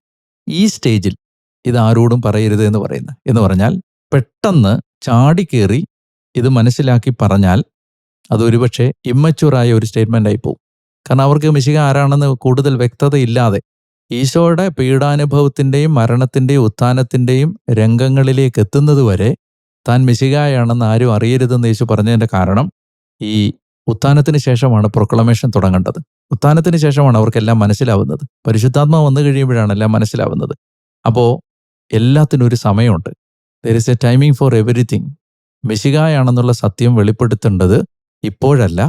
ഈ സ്റ്റേജിൽ ഇതാരോടും പറയരുത് എന്ന് പറയുന്നത്. എന്ന് പറഞ്ഞാൽ പെട്ടെന്ന് ചാടിക്കേറി ഇത് മനസ്സിലാക്കി പറഞ്ഞാൽ അതൊരുപക്ഷെ ഇമ്മച്യൂറായ ഒരു സ്റ്റേറ്റ്മെൻ്റായി പോകും. കാരണം അവർക്ക് മിശിഹ ആരാണെന്ന് കൂടുതൽ വ്യക്തതയില്ലാതെ ഈശോയുടെ പീഡാനുഭവത്തിൻ്റെയും മരണത്തിൻ്റെയും ഉത്ഥാനത്തിൻ്റെയും രംഗങ്ങളിലേക്ക് എത്തുന്നതുവരെ താൻ മിശിഹായാണെന്ന് ആരും അറിയരുതെന്ന് യേശു പറഞ്ഞതിൻ്റെ കാരണം ഈ ഉത്ഥാനത്തിന് ശേഷമാണ് പ്രൊക്ലമേഷൻ തുടങ്ങേണ്ടത്. ഉത്ഥാനത്തിന് ശേഷമാണ് അവർക്കെല്ലാം മനസ്സിലാവുന്നത്. പരിശുദ്ധാത്മാവ് വന്നു കഴിയുമ്പോഴാണ് എല്ലാം മനസ്സിലാവുന്നത്. അപ്പോൾ എല്ലാത്തിനും ഒരു സമയമുണ്ട്. There is a timing for everything. മിശിഹായാണെന്നുള്ള സത്യം വെളിപ്പെടുത്തേണ്ടത് ഇപ്പോഴല്ല,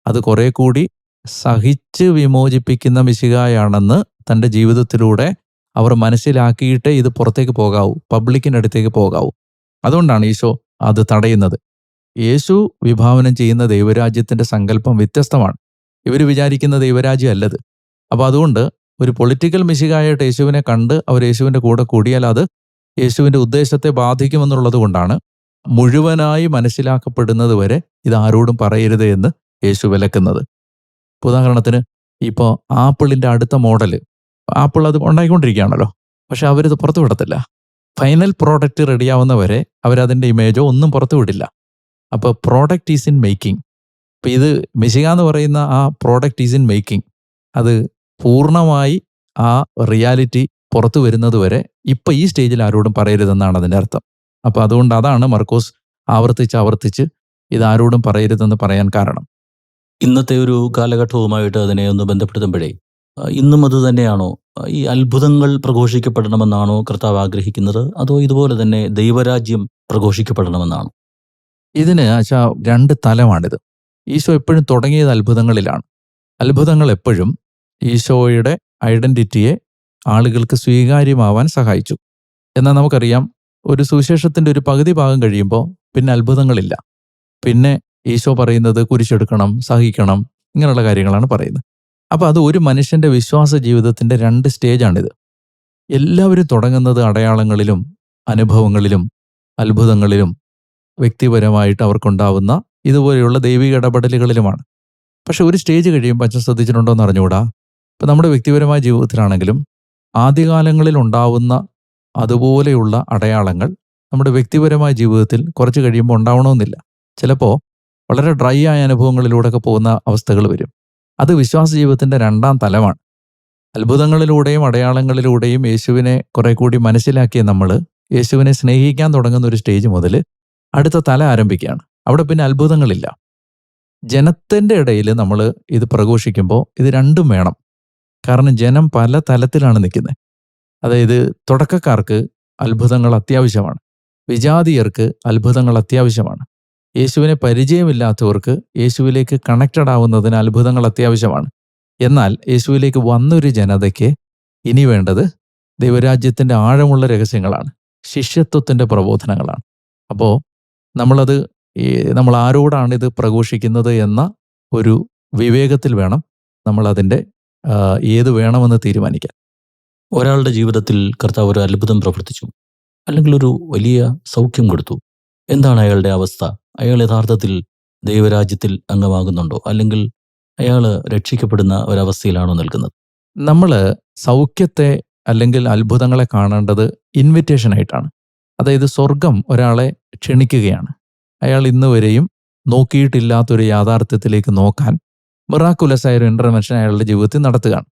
അത് കുറെ കൂടി സഹിച്ച് വിമോചിപ്പിക്കുന്ന മിശിഹായാണെന്ന് തൻ്റെ ജീവിതത്തിലൂടെ അവർ മനസ്സിലാക്കിയിട്ടേ ഇത് പുറത്തേക്ക് പോകാവൂ, പബ്ലിക്കിൻ്റെ അടുത്തേക്ക് പോകാവൂ. അതുകൊണ്ടാണ് ഈശോ അത് തടയുന്നത്. യേശു വിഭാവനം ചെയ്യുന്ന ദൈവരാജ്യത്തിൻ്റെ സങ്കല്പം വ്യത്യസ്തമാണ്. ഇവർ വിചാരിക്കുന്ന ദൈവരാജ്യം അല്ലത്. അപ്പോൾ അതുകൊണ്ട് ഒരു പൊളിറ്റിക്കൽ മെസ്സിഹായായിട്ട് യേശുവിനെ കണ്ട് അവർ യേശുവിൻ്റെ കൂടെ കൂടിയാൽ അത് യേശുവിൻ്റെ ഉദ്ദേശത്തെ ബാധിക്കുമെന്നുള്ളത് കൊണ്ടാണ് മുഴുവനായി മനസ്സിലാക്കപ്പെടുന്നത് വരെ ഇത് ആരോടും പറയരുത് എന്ന് യേശു വിലക്കുന്നത്. ഉദാഹരണത്തിന് ഇപ്പോൾ ആപ്പിളിൻ്റെ അടുത്ത മോഡൽ, ആപ്പിൾ അത് ഉണ്ടായിക്കൊണ്ടിരിക്കുകയാണല്ലോ, പക്ഷെ അവരിത് പുറത്തു വിടത്തില്ല. ഫൈനൽ പ്രോഡക്റ്റ് റെഡിയാവുന്നവരെ അവരതിൻ്റെ ഇമേജോ ഒന്നും പുറത്തു വിടില്ല. അപ്പോൾ പ്രോഡക്റ്റ് ഈസ് ഇൻ മേക്കിംഗ്. ഇപ്പം ഇത് മെസ്സിഹ എന്ന് പറയുന്ന ആ പ്രോഡക്റ്റ് ഈസ് ഇൻ മേക്കിംഗ്, അത് പൂർണ്ണമായി ആ റിയാലിറ്റി പുറത്തു വരുന്നത് വരെ ഇപ്പം ഈ സ്റ്റേജിൽ ആരോടും പറയരുതെന്നാണ് അതിൻ്റെ അർത്ഥം. അപ്പോൾ അതുകൊണ്ട് അതാണ് മർക്കോസ് ആവർത്തിച്ച് ഇതാരോടും പറയരുതെന്ന് പറയാൻ കാരണം. ഇന്നത്തെ ഒരു കാലഘട്ടവുമായിട്ട് അതിനെ ഒന്ന് ബന്ധപ്പെടുത്തുമ്പോഴേ ഇന്നും അത് തന്നെയാണോ? ഈ അത്ഭുതങ്ങൾ പ്രഘോഷിക്കപ്പെടണമെന്നാണോ കർത്താവ് ആഗ്രഹിക്കുന്നത്, അതോ ഇതുപോലെ തന്നെ ദൈവരാജ്യം പ്രഘോഷിക്കപ്പെടണമെന്നാണോ? ഇതിന് രണ്ട് തലമാണിത്. ഈശോ എപ്പോഴും തുടങ്ങിയത് അത്ഭുതങ്ങളിലാണ്. അത്ഭുതങ്ങൾ എപ്പോഴും ഈശോയുടെ ഐഡൻറ്റിറ്റിയെ ആളുകൾക്ക് സ്വീകാര്യമാവാൻ സഹായിച്ചു. എന്നാൽ നമുക്കറിയാം, ഒരു സുവിശേഷത്തിൻ്റെ ഒരു പകുതി ഭാഗം കഴിയുമ്പോൾ പിന്നെ അത്ഭുതങ്ങളില്ല. പിന്നെ ഈശോ പറയുന്നത് കുരിശെടുക്കണം, സഹിക്കണം, ഇങ്ങനെയുള്ള കാര്യങ്ങളാണ് പറയുന്നത്. അപ്പോൾ അത് ഒരു മനുഷ്യൻ്റെ വിശ്വാസ ജീവിതത്തിൻ്റെ രണ്ട് സ്റ്റേജാണിത്. എല്ലാവരും തുടങ്ങുന്നത് അടയാളങ്ങളിലും അനുഭവങ്ങളിലും അത്ഭുതങ്ങളിലും വ്യക്തിപരമായിട്ട് അവർക്കുണ്ടാവുന്ന ഇതുപോലെയുള്ള ദൈവിക ഇടപെടലുകളിലുമാണ്. പക്ഷെ ഒരു സ്റ്റേജ് കഴിയുമ്പോൾ അച്ഛൻ ശ്രദ്ധിച്ചിട്ടുണ്ടോ എന്ന് അറിഞ്ഞുകൂടാ, ഇപ്പം നമ്മുടെ വ്യക്തിപരമായ ജീവിതത്തിലാണെങ്കിലും ആദ്യകാലങ്ങളിൽ ഉണ്ടാവുന്ന അതുപോലെയുള്ള അടയാളങ്ങൾ നമ്മുടെ വ്യക്തിപരമായ ജീവിതത്തിൽ കുറച്ച് കഴിയുമ്പോൾ ഉണ്ടാവണമെന്നില്ല. ചിലപ്പോൾ വളരെ ഡ്രൈ ആയ അനുഭവങ്ങളിലൂടെയൊക്കെ പോകുന്ന അവസ്ഥകൾ വരും. അത് വിശ്വാസ ജീവിതത്തിൻ്റെ രണ്ടാം തലമാണ്. അത്ഭുതങ്ങളിലൂടെയും അടയാളങ്ങളിലൂടെയും യേശുവിനെ കുറെ കൂടി മനസ്സിലാക്കിയ നമ്മൾ യേശുവിനെ സ്നേഹിക്കാൻ തുടങ്ങുന്ന ഒരു സ്റ്റേജ് മുതൽ അടുത്ത തല ആരംഭിക്കുകയാണ്. അവിടെ പിന്നെ അത്ഭുതങ്ങളില്ല. ജനത്തിൻ്റെ ഇടയിൽ നമ്മൾ ഇത് പ്രഘോഷിക്കുമ്പോൾ ഇത് രണ്ടും വേണം. കാരണം ജനം പല തലത്തിലാണ് നിൽക്കുന്നത്. അതായത് തുടക്കക്കാർക്ക് അത്ഭുതങ്ങൾ അത്യാവശ്യമാണ്, വിജാതീയർക്ക് അത്ഭുതങ്ങൾ അത്യാവശ്യമാണ്, യേശുവിനെ പരിചയമില്ലാത്തവർക്ക് യേശുവിലേക്ക് കണക്റ്റഡ് ആവുന്നതിന് അത്ഭുതങ്ങൾ അത്യാവശ്യമാണ്. എന്നാൽ യേശുവിലേക്ക് വന്നൊരു ജനതയ്ക്ക് ഇനി വേണ്ടത് ദൈവരാജ്യത്തിൻ്റെ ആഴമുള്ള രഹസ്യങ്ങളാണ്, ശിഷ്യത്വത്തിൻ്റെ പ്രബോധനങ്ങളാണ്. അപ്പോൾ നമ്മൾ ആരോടാണ് ഇത് പ്രഘോഷിക്കുന്നത് എന്ന ഒരു വിവേകത്തിൽ വേണം നമ്മളതിൻ്റെ ഏത് വേണമെന്ന് തീരുമാനിക്കാൻ. ഒരാളുടെ ജീവിതത്തിൽ കർത്താവ് ഒരു അത്ഭുതം പ്രവർത്തിച്ചു, അല്ലെങ്കിൽ ഒരു വലിയ സൗഖ്യം കൊടുത്തു. എന്താണ് അയാളുടെ അവസ്ഥ? അയാൾ യഥാർത്ഥത്തിൽ ദൈവരാജ്യത്തിൽ അംഗമാകുന്നുണ്ടോ, അല്ലെങ്കിൽ അയാൾ രക്ഷിക്കപ്പെടുന്ന ഒരവസ്ഥയിലാണോ നിൽക്കുന്നത്? നമ്മൾ സൗഖ്യത്തെ അല്ലെങ്കിൽ അത്ഭുതങ്ങളെ കാണേണ്ടത് ഇൻവിറ്റേഷനായിട്ടാണ്. അതായത് സ്വർഗം ഒരാളെ ക്ഷണിക്കുകയാണ്. അയാൾ ഇന്ന് വരെയും നോക്കിയിട്ടില്ലാത്തൊരു യാഥാർത്ഥ്യത്തിലേക്ക് നോക്കാൻ മിറാക്കുലസ് ആയൊരു ഇൻ്റർവെൻഷൻ അയാളുടെ ജീവിതത്തിൽ നടത്തുകയാണ്.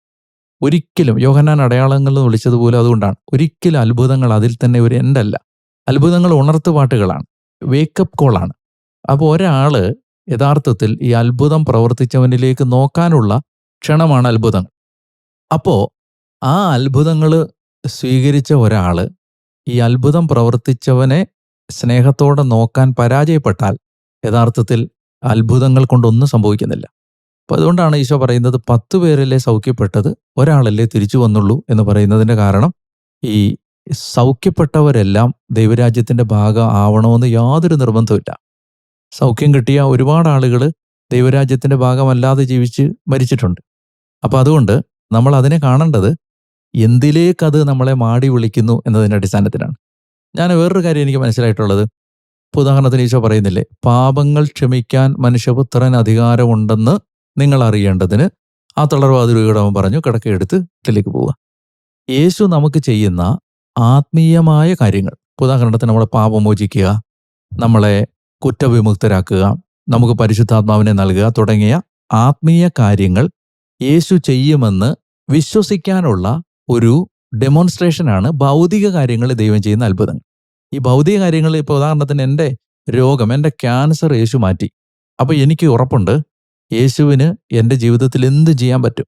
ഒരിക്കലും യോഹന്നാൻ അടയാളങ്ങൾ എന്ന് വിളിച്ചതുപോലെ അതുകൊണ്ടാണ്. ഒരിക്കലും അത്ഭുതങ്ങൾ അതിൽ തന്നെ ഒരു എൻഡല്ല. അത്ഭുതങ്ങൾ ഉണർത്തുപാട്ടുകളാണ്, വേക്കപ്പ് കോളാണ്. അപ്പോൾ ഒരാൾ യഥാർത്ഥത്തിൽ ഈ അത്ഭുതം പ്രവർത്തിച്ചവനിലേക്ക് നോക്കാനുള്ള ക്ഷണമാണ് അത്ഭുതങ്ങൾ. അപ്പോൾ ആ അത്ഭുതങ്ങൾ സ്വീകരിച്ച ഒരാൾ ഈ അത്ഭുതം പ്രവർത്തിച്ചവനെ സ്നേഹത്തോടെ നോക്കാൻ പരാജയപ്പെട്ടാൽ യഥാർത്ഥത്തിൽ അത്ഭുതങ്ങൾ കൊണ്ടൊന്നും സംഭവിക്കുന്നില്ല. അപ്പോൾ അതുകൊണ്ടാണ് ഈശോ പറയുന്നത് 10 പേരല്ലേ സൗഖ്യപ്പെട്ടത്, ഒരാളല്ലേ തിരിച്ചു വന്നുള്ളൂ എന്ന് പറയുന്നതിൻ്റെ കാരണം ഈ സൗഖ്യപ്പെട്ടവരെല്ലാം ദൈവരാജ്യത്തിൻ്റെ ഭാഗം ആവണമെന്ന് യാതൊരു നിർബന്ധമില്ല. സൗഖ്യം കിട്ടിയ ഒരുപാട് ആളുകൾ ദൈവരാജ്യത്തിൻ്റെ ഭാഗമല്ലാതെ ജീവിച്ച് മരിച്ചിട്ടുണ്ട്. അപ്പോൾ അതുകൊണ്ട് നമ്മൾ അതിനെ കാണേണ്ടത് എന്തിലേക്കത് നമ്മളെ മാടി വിളിക്കുന്നു എന്നതിൻ്റെ അടിസ്ഥാനത്തിലാണ്. ഞാൻ വേറൊരു കാര്യം എനിക്ക് മനസ്സിലായിട്ടുള്ളത്, ഇപ്പോൾ ഉദാഹരണത്തിന് ഈശോ പറയുന്നില്ലേ, പാപങ്ങൾ ക്ഷമിക്കാൻ മനുഷ്യപുത്രൻ അധികാരമുണ്ടെന്ന് നിങ്ങൾ അറിയേണ്ടതിന് ആ തളർവാതിലൂടെ അവൻ പറഞ്ഞു കിടക്കയെടുത്ത് വീട്ടിലേക്ക് പോവുക. യേശു നമുക്ക് ചെയ്യുന്ന ആത്മീയമായ കാര്യങ്ങൾ, ഉദാഹരണത്തിന് നമ്മളെ പാപം മോചിക്കുക, നമ്മളെ കുറ്റവിമുക്തരാക്കുക, നമുക്ക് പരിശുദ്ധാത്മാവിനെ നൽകുക തുടങ്ങിയ ആത്മീയ കാര്യങ്ങൾ യേശു ചെയ്യുമെന്ന് വിശ്വസിക്കാനുള്ള ഒരു ഡെമോൺസ്ട്രേഷനാണ് ഭൗതിക കാര്യങ്ങളിൽ ദൈവം ചെയ്യുന്ന അത്ഭുതങ്ങൾ. ഈ ഭൗതിക കാര്യങ്ങളിൽ ഇപ്പോൾ ഉദാഹരണത്തിന് എൻ്റെ രോഗം, എൻ്റെ ക്യാൻസർ യേശു മാറ്റി. അപ്പോൾ എനിക്ക് ഉറപ്പുണ്ട് യേശുവിന് എൻ്റെ ജീവിതത്തിൽ എന്ത് ചെയ്യാൻ പറ്റും.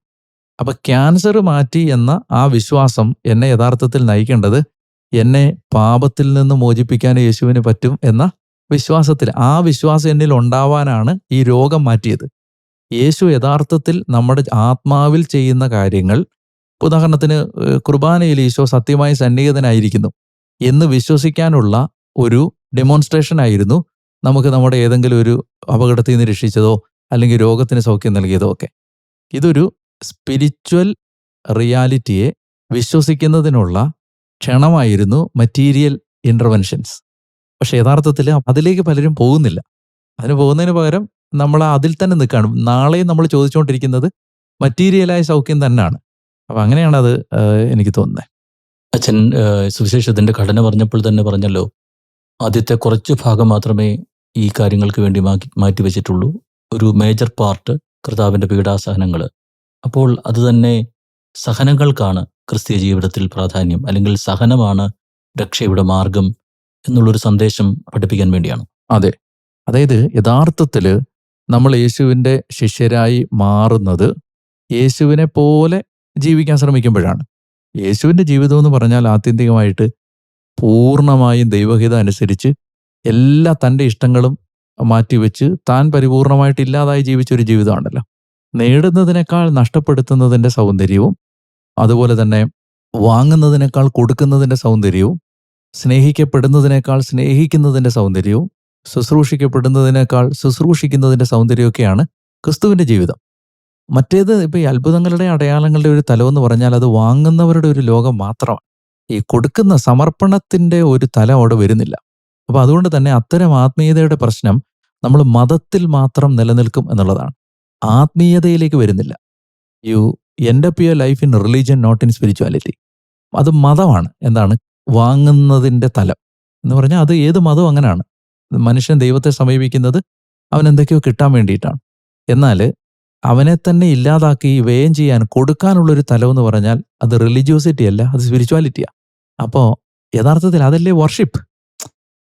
അപ്പം ക്യാൻസർ മാറ്റി എന്ന ആ വിശ്വാസം എന്നെ യഥാർത്ഥത്തിൽ നയിക്കേണ്ടത് എന്നെ പാപത്തിൽ നിന്ന് മോചിപ്പിക്കാൻ യേശുവിന് പറ്റും എന്ന വിശ്വാസത്തിൽ, ആ വിശ്വാസം എന്നിൽ ഉണ്ടാവാനാണ് ഈ രോഗം മാറ്റിയത്. യേശു യഥാർത്ഥത്തിൽ നമ്മുടെ ആത്മാവിൽ ചെയ്യുന്ന കാര്യങ്ങൾ, ഉദാഹരണത്തിന് കുർബാനയിൽ ഈശോ സത്യമായി സന്നിഹിതനായിരിക്കുന്നു എന്ന് വിശ്വസിക്കാനുള്ള ഒരു ഡെമോൺസ്ട്രേഷൻ ആയിരുന്നു നമുക്ക് നമ്മുടെ ഏതെങ്കിലും ഒരു അപകടത്തിൽ നിന്ന് രക്ഷിച്ചതോ അല്ലെങ്കിൽ രോഗത്തിന് സൗഖ്യം നൽകിയതോ ഒക്കെ. ഇതൊരു സ്പിരിച്വൽ റിയാലിറ്റിയെ വിശ്വസിക്കുന്നതിനുള്ള ക്ഷണമായിരുന്നു മറ്റീരിയൽ ഇൻ്റർവെൻഷൻസ്. പക്ഷെ യഥാർത്ഥത്തിൽ അതിലേക്ക് പലരും പോകുന്നില്ല. അതിന് പോകുന്നതിന് പകരം നമ്മൾ അതിൽ തന്നെ നിൽക്കുകയാണ്. നാളെയും നമ്മൾ ചോദിച്ചുകൊണ്ടിരിക്കുന്നത് മറ്റീരിയലായ സൗഖ്യം തന്നെയാണ്. അപ്പം അങ്ങനെയാണ് അത് എനിക്ക് തോന്നുന്നത്. അച്ഛൻ സുവിശേഷത്തിൻ്റെ ഘടന പറഞ്ഞപ്പോൾ തന്നെ പറഞ്ഞല്ലോ, ആദ്യത്തെ കുറച്ച് ഭാഗം മാത്രമേ ഈ കാര്യങ്ങൾക്ക് വേണ്ടി മാറ്റിവെച്ചിട്ടുള്ളൂ. ഒരു മേജർ പാർട്ട് കർത്താവിൻ്റെ പീഡാസഹനങ്ങൾ. അപ്പോൾ അത് തന്നെ സഹനങ്ങൾക്കാണ് ക്രിസ്തീയ ജീവിതത്തിൽ പ്രാധാന്യം, അല്ലെങ്കിൽ സഹനമാണ് രക്ഷയുടെ മാർഗം എന്നുള്ളൊരു സന്ദേശം പഠിപ്പിക്കാൻ വേണ്ടിയാണ്. അതെ, അതായത് യഥാർത്ഥത്തിൽ നമ്മൾ യേശുവിൻ്റെ ശിഷ്യരായി മാറുന്നത് യേശുവിനെ പോലെ ജീവിക്കാൻ ശ്രമിക്കുമ്പോഴാണ്. യേശുവിൻ്റെ ജീവിതം എന്ന് പറഞ്ഞാൽ ആത്യന്തികമായിട്ട് പൂർണ്ണമായും ദൈവഹിതം അനുസരിച്ച് എല്ലാ തൻ്റെ ഇഷ്ടങ്ങളും മാറ്റിവെച്ച് താൻ പരിപൂർണമായിട്ട് ഇല്ലാതായി ജീവിച്ചൊരു ജീവിതമാണല്ലോ. നേടുന്നതിനേക്കാൾ നഷ്ടപ്പെടുത്തുന്നതിൻ്റെ സൗന്ദര്യവും, അതുപോലെ തന്നെ വാങ്ങുന്നതിനേക്കാൾ കൊടുക്കുന്നതിൻ്റെ സൗന്ദര്യവും, സ്നേഹിക്കപ്പെടുന്നതിനേക്കാൾ സ്നേഹിക്കുന്നതിൻ്റെ സൗന്ദര്യവും, ശുശ്രൂഷിക്കപ്പെടുന്നതിനേക്കാൾ ശുശ്രൂഷിക്കുന്നതിൻ്റെ സൗന്ദര്യമൊക്കെയാണ് ക്രിസ്തുവിൻ്റെ ജീവിതം. മറ്റേത് ഇപ്പോൾ ഈ അത്ഭുതങ്ങളുടെ അടയാളങ്ങളുടെ ഒരു തലമെന്ന് പറഞ്ഞാൽ അത് വാങ്ങുന്നവരുടെ ഒരു ലോകം മാത്രമാണ്. ഈ കൊടുക്കുന്ന സമർപ്പണത്തിൻ്റെ ഒരു തലം അവിടെ വരുന്നില്ല. അപ്പോൾ അതുകൊണ്ട് തന്നെ അത്തരം ആത്മീയതയുടെ പ്രശ്നം നമ്മൾ മതത്തിൽ മാത്രം നിലനിൽക്കും എന്നുള്ളതാണ്. ആത്മീയതയിലേക്ക് വരുന്നില്ല. You end up your life in religion, not in spirituality. അത് മതമാണ്. എന്താണ് വാങ്ങുന്നതിൻ്റെ തലം എന്ന് പറഞ്ഞാൽ അത് ഏത് മതവും അങ്ങനെയാണ്. മനുഷ്യൻ ദൈവത്തെ സമീപിക്കുന്നത് അവൻ എന്തൊക്കെയോ കിട്ടാൻ വേണ്ടിയിട്ടാണ്. എന്നാൽ അവനെ തന്നെ ഇല്ലാതാക്കി വ്യയം ചെയ്യാൻ കൊടുക്കാനുള്ളൊരു തലമെന്ന് പറഞ്ഞാൽ അത് റിലീജിയോസിറ്റി അല്ല, അത് സ്പിരിച്വാലിറ്റിയാണ്. അപ്പോൾ യഥാർത്ഥത്തിൽ അതല്ലേ വർഷിപ്പ്.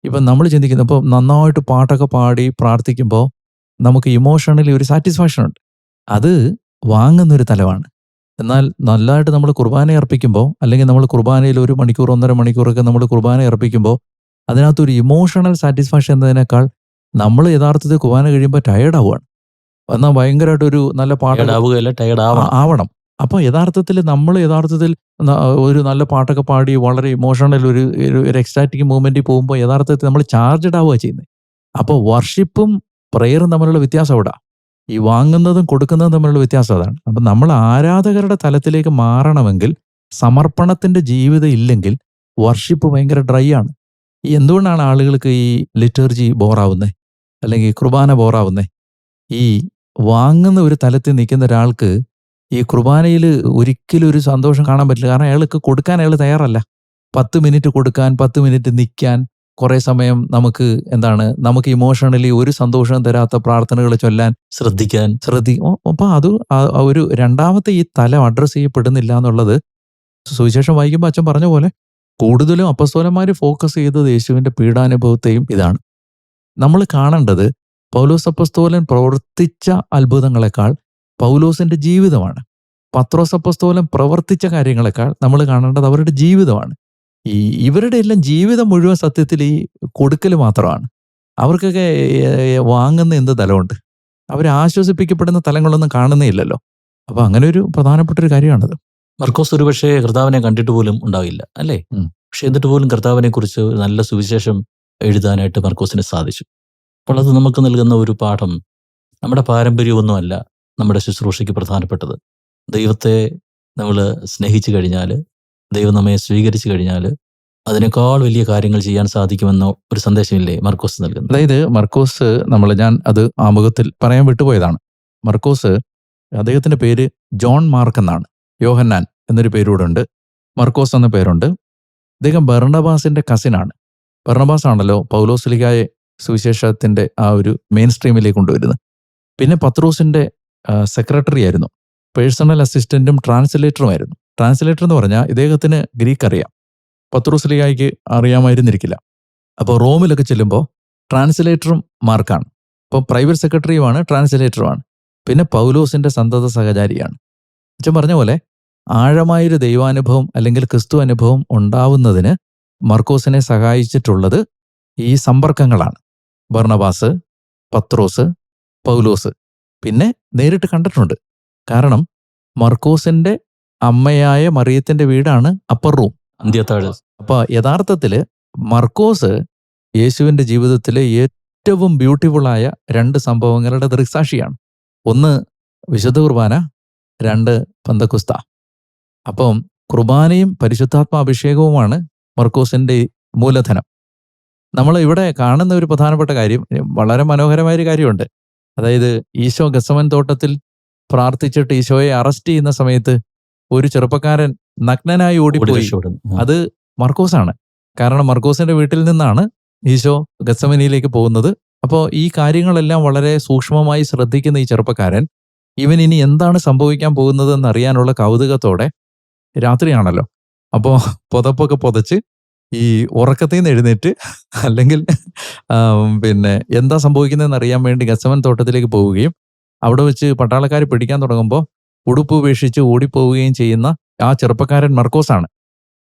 ഇപ്പം നമ്മൾ ചിന്തിക്കുന്നത്, ഇപ്പോൾ നന്നായിട്ട് പാട്ടൊക്കെ പാടി പ്രാർത്ഥിക്കുമ്പോൾ നമുക്ക് ഇമോഷണലി ഒരു സാറ്റിസ്ഫാക്ഷൻ ഉണ്ട്. അത് വാങ്ങുന്നൊരു തലമാണ്. എന്നാൽ നല്ലതായിട്ട് നമ്മൾ കുർബാന അർപ്പിക്കുമ്പോൾ, അല്ലെങ്കിൽ നമ്മൾ കുർബാനയിൽ 1 മണിക്കൂർ 1.5 മണിക്കൂറൊക്കെ നമ്മൾ കുർബാന അർപ്പിക്കുമ്പോൾ അതിനകത്തൊരു ഇമോഷണൽ സാറ്റിസ്ഫാക്ഷൻ എന്നതിനേക്കാൾ നമ്മൾ യഥാർത്ഥത്തിൽ കുർബാന കഴിയുമ്പോൾ ടയേർഡാവുകയാണ്. എന്നാൽ ഭയങ്കരമായിട്ടൊരു നല്ല പാട്ട് ആവണം. അപ്പോൾ യഥാർത്ഥത്തിൽ നമ്മൾ ഒരു നല്ല പാട്ടൊക്കെ പാടി വളരെ ഇമോഷണൽ ഒരു എക്സ്റ്റാറ്റിക് മൂവ്മെൻറ്റിൽ പോകുമ്പോൾ യഥാർത്ഥത്തിൽ നമ്മൾ ചാർജഡ് ആവുക ചെയ്യുന്നത്. അപ്പോൾ വർഷിപ്പും പ്രേയറും തമ്മിലുള്ള വ്യത്യാസം അവിടെ, ഈ വാങ്ങുന്നതും കൊടുക്കുന്നതും തമ്മിലുള്ള വ്യത്യാസം അതാണ്. അപ്പം നമ്മൾ ആരാധകരുടെ തലത്തിലേക്ക് മാറണമെങ്കിൽ സമർപ്പണത്തിൻ്റെ ജീവിതം ഇല്ലെങ്കിൽ വർഷിപ്പ് ഭയങ്കര ഡ്രൈ ആണ്. എന്തുകൊണ്ടാണ് ആളുകൾക്ക് ഈ ലിറ്റർജി ബോറാവുന്നത്, അല്ലെങ്കിൽ കുർബാന ബോറാവുന്നത്? ഈ വാങ്ങുന്ന ഒരു തലത്തിൽ നിൽക്കുന്ന ഒരാൾക്ക് ഈ കുർബാനയിൽ ഒരിക്കലും ഒരു സന്തോഷം കാണാൻ പറ്റില്ല. കാരണം അയാൾക്ക് കൊടുക്കാൻ അയാൾ തയ്യാറല്ല. 10 മിനിറ്റ് കൊടുക്കാൻ, 10 മിനിറ്റ് നിൽക്കാൻ, കുറേ സമയം നമുക്ക് ഇമോഷണലി ഒരു സന്തോഷം തരാത്ത പ്രാർത്ഥനകൾ ചൊല്ലാൻ ശ്രദ്ധിക്കും. അപ്പോൾ അത് ഒരു രണ്ടാമത്തെ ഈ തലം അഡ്രസ്സ് ചെയ്യപ്പെടുന്നില്ല എന്നുള്ളത് സുവിശേഷം വായിക്കുമ്പോൾ അച്ഛൻ പറഞ്ഞ പോലെ കൂടുതലും അപ്പസ്തോലന്മാർ ഫോക്കസ് ചെയ്തത് യേശുവിൻ്റെ പീഡാനുഭവത്തെയും ഇതാണ്. നമ്മൾ കാണേണ്ടത് പൗലോസ് അപ്പസ്തോലൻ പ്രവർത്തിച്ച അത്ഭുതങ്ങളെക്കാൾ പൗലോസിൻ്റെ ജീവിതമാണ്. പത്രോസ് അപ്പസ്തോലൻ പ്രവർത്തിച്ച കാര്യങ്ങളെക്കാൾ നമ്മൾ കാണേണ്ടത് അവരുടെ ജീവിതമാണ്. ഇവരുടെ എല്ലാം ജീവിതം മുഴുവൻ സത്യത്തിൽ ഈ കൊടുക്കൽ മാത്രമാണ്. അവർക്കൊക്കെ വാങ്ങുന്ന എന്ത് തലമുണ്ട്? അവരെ ആശ്വസിപ്പിക്കപ്പെടുന്ന തലങ്ങളൊന്നും കാണുന്നേ ഇല്ലല്ലോ. അപ്പോൾ അങ്ങനെ ഒരു പ്രധാനപ്പെട്ട ഒരു കാര്യമാണത്. മർക്കോസ് ഒരു പക്ഷേ കർത്താവിനെ കണ്ടിട്ട് പോലും ഉണ്ടാവില്ല, അല്ലേ? പക്ഷെ എന്നിട്ട് പോലും കർത്താവിനെ കുറിച്ച് നല്ല സുവിശേഷം എഴുതാനായിട്ട് മർക്കോസിന് സാധിച്ചു. അപ്പോൾ അത് നമുക്ക് നൽകുന്ന ഒരു പാഠം, നമ്മുടെ പാരമ്പര്യമൊന്നുമല്ല നമ്മുടെ ശുശ്രൂഷയ്ക്ക് പ്രധാനപ്പെട്ടത്. ദൈവത്തെ നമ്മൾ സ്നേഹിച്ചു കഴിഞ്ഞാൽ, ദൈവം നമ്മെ സ്വീകരിച്ചു കഴിഞ്ഞാൽ അതിനേക്കാൾ വലിയ കാര്യങ്ങൾ ചെയ്യാൻ സാധിക്കുമെന്ന ഒരു സന്ദേശമില്ലേ മർക്കോസ് നൽകുന്നത്? അതായത് മർക്കോസ് ഞാൻ അത് ആമുഖത്തിൽ പറയാൻ വിട്ടുപോയതാണ്. മർക്കോസ്, അദ്ദേഹത്തിൻ്റെ പേര് ജോൺ മാർക്ക് എന്നാണ്. യോഹന്നാൻ എന്നൊരു പേരൂടെ ഉണ്ട്, മർക്കോസ് എന്ന പേരുണ്ട്. അദ്ദേഹം ബർണബാസിൻ്റെ കസിനാണ്. ബർണബാസ് ആണല്ലോ പൗലോസ്ലിഹായെ സുവിശേഷത്തിൻ്റെ ആ ഒരു മെയിൻ സ്ട്രീമിലേക്ക് കൊണ്ടുവരുന്നത്. പിന്നെ പത്രോസിൻ്റെ സെക്രട്ടറി ആയിരുന്നു, പേഴ്സണൽ അസിസ്റ്റൻറ്റും ട്രാൻസ്ലേറ്ററുമായിരുന്നു. ട്രാൻസ്ലേറ്റർ എന്ന് പറഞ്ഞാൽ ഇദ്ദേഹത്തിന് ഗ്രീക്ക് അറിയാം, പത്രോസ്ലിഹായ്ക്ക് അറിയാമായിരുന്നിരിക്കില്ല. അപ്പോൾ റോമിലൊക്കെ ചെല്ലുമ്പോൾ ട്രാൻസ്ലേറ്ററും മാർക്കാണ്. അപ്പോൾ പ്രൈവറ്റ് സെക്രട്ടറിയുമാണ്, ട്രാൻസ്ലേറ്ററുമാണ്. പിന്നെ പൗലോസിൻ്റെ സന്തത സഹചാരിയാണ്. അച്ഛൻ പറഞ്ഞ പോലെ ആഴമായൊരു ദൈവാനുഭവം അല്ലെങ്കിൽ ക്രിസ്തു അനുഭവം ഉണ്ടാവുന്നതിന് മർക്കോസിനെ സഹായിച്ചിട്ടുള്ളത് ഈ സമ്പർക്കങ്ങളാണ്. ബർണബാസ്, പത്രോസ്, പൗലോസ്. പിന്നെ നേരിട്ട് കണ്ടിട്ടുണ്ട്. കാരണം മർക്കോസിൻ്റെ അമ്മയായ മറിയത്തിൻ്റെ വീടാണ് അപ്പർ റൂം, അന്ത്യത്താഴ്. അപ്പോൾ യഥാർത്ഥത്തിൽ മർക്കോസ് യേശുവിൻ്റെ ജീവിതത്തിലെ ഏറ്റവും ബ്യൂട്ടിഫുള്ളായ 2 സംഭവങ്ങളുടെ ദൃക്സാക്ഷിയാണ്. ഒന്ന് വിശുദ്ധ കുർബാന, രണ്ട് പെന്തക്കുസ്ത. അപ്പം കുർബാനയും പരിശുദ്ധാത്മാഭിഷേകവുമാണ് മർക്കോസിൻ്റെ മൂലധനം. നമ്മൾ ഇവിടെ കാണുന്ന ഒരു പ്രധാനപ്പെട്ട കാര്യം, വളരെ മനോഹരമായൊരു കാര്യമുണ്ട്. അതായത് ഈശോ ഗെത്സമൻ തോട്ടത്തിൽ പ്രാർത്ഥിച്ചിട്ട് ഈശോയെ അറസ്റ്റ് ചെയ്യുന്ന സമയത്ത് ഒരു ചെറുപ്പക്കാരൻ നഗ്നനായി ഓടിപ്പോയി. അത് മർക്കോസാണ്. കാരണം മർക്കോസിന്റെ വീട്ടിൽ നിന്നാണ് ഈശോ ഗെത്സമനിയിലേക്ക് പോകുന്നത്. അപ്പോൾ ഈ കാര്യങ്ങളെല്ലാം വളരെ സൂക്ഷ്മമായി ശ്രദ്ധിക്കുന്ന ഈ ചെറുപ്പക്കാരൻ ഇവൻ ഇനി എന്താണ് സംഭവിക്കാൻ പോകുന്നത് എന്നറിയാനുള്ള കൗതുകത്തോടെ, രാത്രിയാണല്ലോ, അപ്പോൾ പുതപ്പൊക്കെ പുതച്ച് ഈ ഉറക്കത്തിൽ നിന്ന് എഴുന്നേറ്റ് അല്ലെങ്കിൽ എന്താ സംഭവിക്കുന്നതെന്ന് അറിയാൻ വേണ്ടി ഗെത്സമൻ തോട്ടത്തിലേക്ക് പോവുകയും അവിടെ വെച്ച് പട്ടാളക്കാർ പിടിക്കാൻ തുടങ്ങുമ്പോൾ ഉടുപ്പ് ഉപേക്ഷിച്ച് ഓടിപ്പോവുകയും ചെയ്യുന്ന ആ ചെറുപ്പക്കാരൻ മർക്കോസാണ്.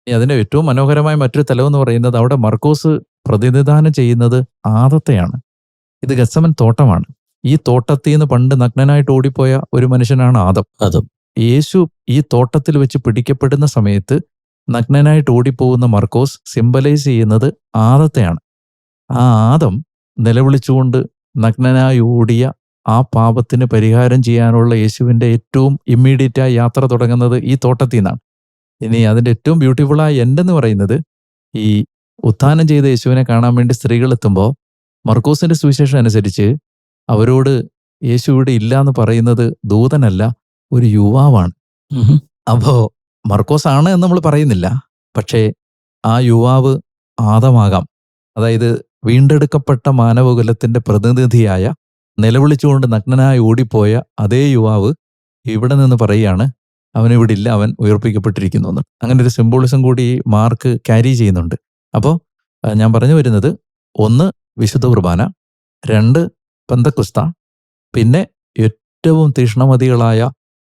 അതിൻ്റെ ഏറ്റവും മനോഹരമായ മറ്റൊരു തലമെന്ന് പറയുന്നത്, അവിടെ മർക്കോസ് പ്രതിനിധാനം ചെയ്യുന്നത് ആദത്തെയാണ്. ഇത് ഗെത്സമൻ തോട്ടമാണ്. ഈ തോട്ടത്തിൽ നിന്ന് പണ്ട് നഗ്നനായിട്ട് ഓടിപ്പോയ ഒരു മനുഷ്യനാണ് ആദം. യേശു ഈ തോട്ടത്തിൽ വെച്ച് പിടിക്കപ്പെടുന്ന സമയത്ത് നഗ്നനായിട്ട് ഓടിപ്പോകുന്ന മർക്കോസ് സിംബലൈസ് ചെയ്യുന്നത് ആദത്തെയാണ്. ആ ആദം നിലവിളിച്ചുകൊണ്ട് നഗ്നനായി ഓടിയ ആ പാപത്തിന് പരിഹാരം ചെയ്യാനുള്ള യേശുവിൻ്റെ ഏറ്റവും ഇമ്മീഡിയറ്റായ യാത്ര തുടങ്ങുന്നത് ഈ തോട്ടത്തിൽ നിന്നാണ്. ഇനി അതിൻ്റെ ഏറ്റവും ബ്യൂട്ടിഫുള്ളായ എൻഡെന്ന് പറയുന്നത്, ഈ ഉത്ഥാനം ചെയ്ത യേശുവിനെ കാണാൻ വേണ്ടി സ്ത്രീകൾ എത്തുമ്പോൾ മർക്കോസിന്റെ സുവിശേഷം അനുസരിച്ച് അവരോട് യേശു ഇവിടെ ഇല്ല എന്ന് പറയുന്നത് ദൂതനല്ല, ഒരു യുവാവാണ്. അപ്പോ മർക്കോസ് ആണ് എന്ന് നമ്മൾ പറയുന്നില്ല, പക്ഷേ ആ യുവാവ് ആദമാകാം. അതായത് വീണ്ടെടുക്കപ്പെട്ട മാനവകുലത്തിന്റെ പ്രതിനിധിയായ, നിലവിളിച്ചുകൊണ്ട് നഗ്നനായി ഓടിപ്പോയ അതേ യുവാവ് ഇവിടെ നിന്ന് പറയുകയാണ് അവനിവിടെ ഇല്ല, അവൻ ഉയർപ്പിക്കപ്പെട്ടിരിക്കുന്നു എന്ന്. അങ്ങനെ ഒരു സിംബോളിസം കൂടി മാർക്ക് ക്യാരി ചെയ്യുന്നുണ്ട്. അപ്പോൾ ഞാൻ പറഞ്ഞു വരുന്നത്, ഒന്ന് വിശുദ്ധ കുർബാന, രണ്ട് പെന്തക്കുസ്ത, പിന്നെ ഏറ്റവും തീക്ഷ്ണമതികളായ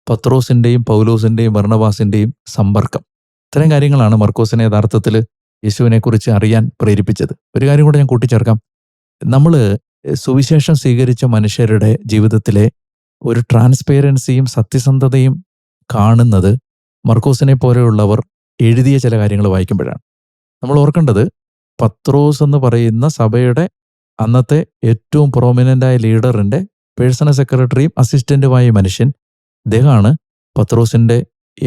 പത്രോസിൻ്റെയും പൗലോസിൻ്റെയും ബർണബാസിൻ്റെയും സമ്പർക്കം. ഇത്തരം കാര്യങ്ങളാണ് മർക്കോസിനെ യഥാർത്ഥത്തിൽ യേശുവിനെക്കുറിച്ച് അറിയാൻ പ്രേരിപ്പിച്ചത്. ഒരു കാര്യം കൂടെ ഞാൻ കൂട്ടിച്ചേർക്കാം. നമ്മൾ സുവിശേഷം സ്വീകരിച്ച മനുഷ്യരുടെ ജീവിതത്തിലെ ഒരു ട്രാൻസ്പെയറൻസിയും സത്യസന്ധതയും കാണുന്നത് മർക്കോസിനെ പോലെയുള്ളവർ എഴുതിയ ചില കാര്യങ്ങൾ വായിക്കുമ്പോഴാണ്. നമ്മൾ ഓർക്കേണ്ടത്, പത്രോസ് എന്ന് പറയുന്ന സഭയുടെ അന്നത്തെ ഏറ്റവും പ്രൊമിനൻ്റായ ലീഡറിൻ്റെ പേഴ്സണൽ സെക്രട്ടറിയും അസിസ്റ്റൻറ്റുമായ മനുഷ്യൻ, ഇദ്ദേഹമാണ് പത്രോസിൻ്റെ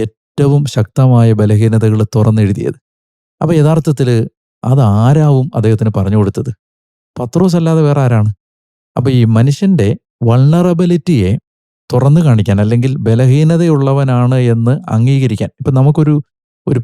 ഏറ്റവും ശക്തമായ ബലഹീനതകൾ തുറന്നെഴുതിയത്. അപ്പോൾ യഥാർത്ഥത്തിൽ അതാരാവും അദ്ദേഹത്തിന് പറഞ്ഞു കൊടുത്തത്? പത്രോസ് അല്ലാതെ വേറെ ആരാണ്? അപ്പോൾ ഈ മനുഷ്യൻ്റെ വൾണറബിലിറ്റിയെ തുറന്നു കാണിക്കാൻ, അല്ലെങ്കിൽ ബലഹീനതയുള്ളവനാണ് എന്ന് അംഗീകരിക്കാൻ. ഇപ്പം നമുക്കൊരു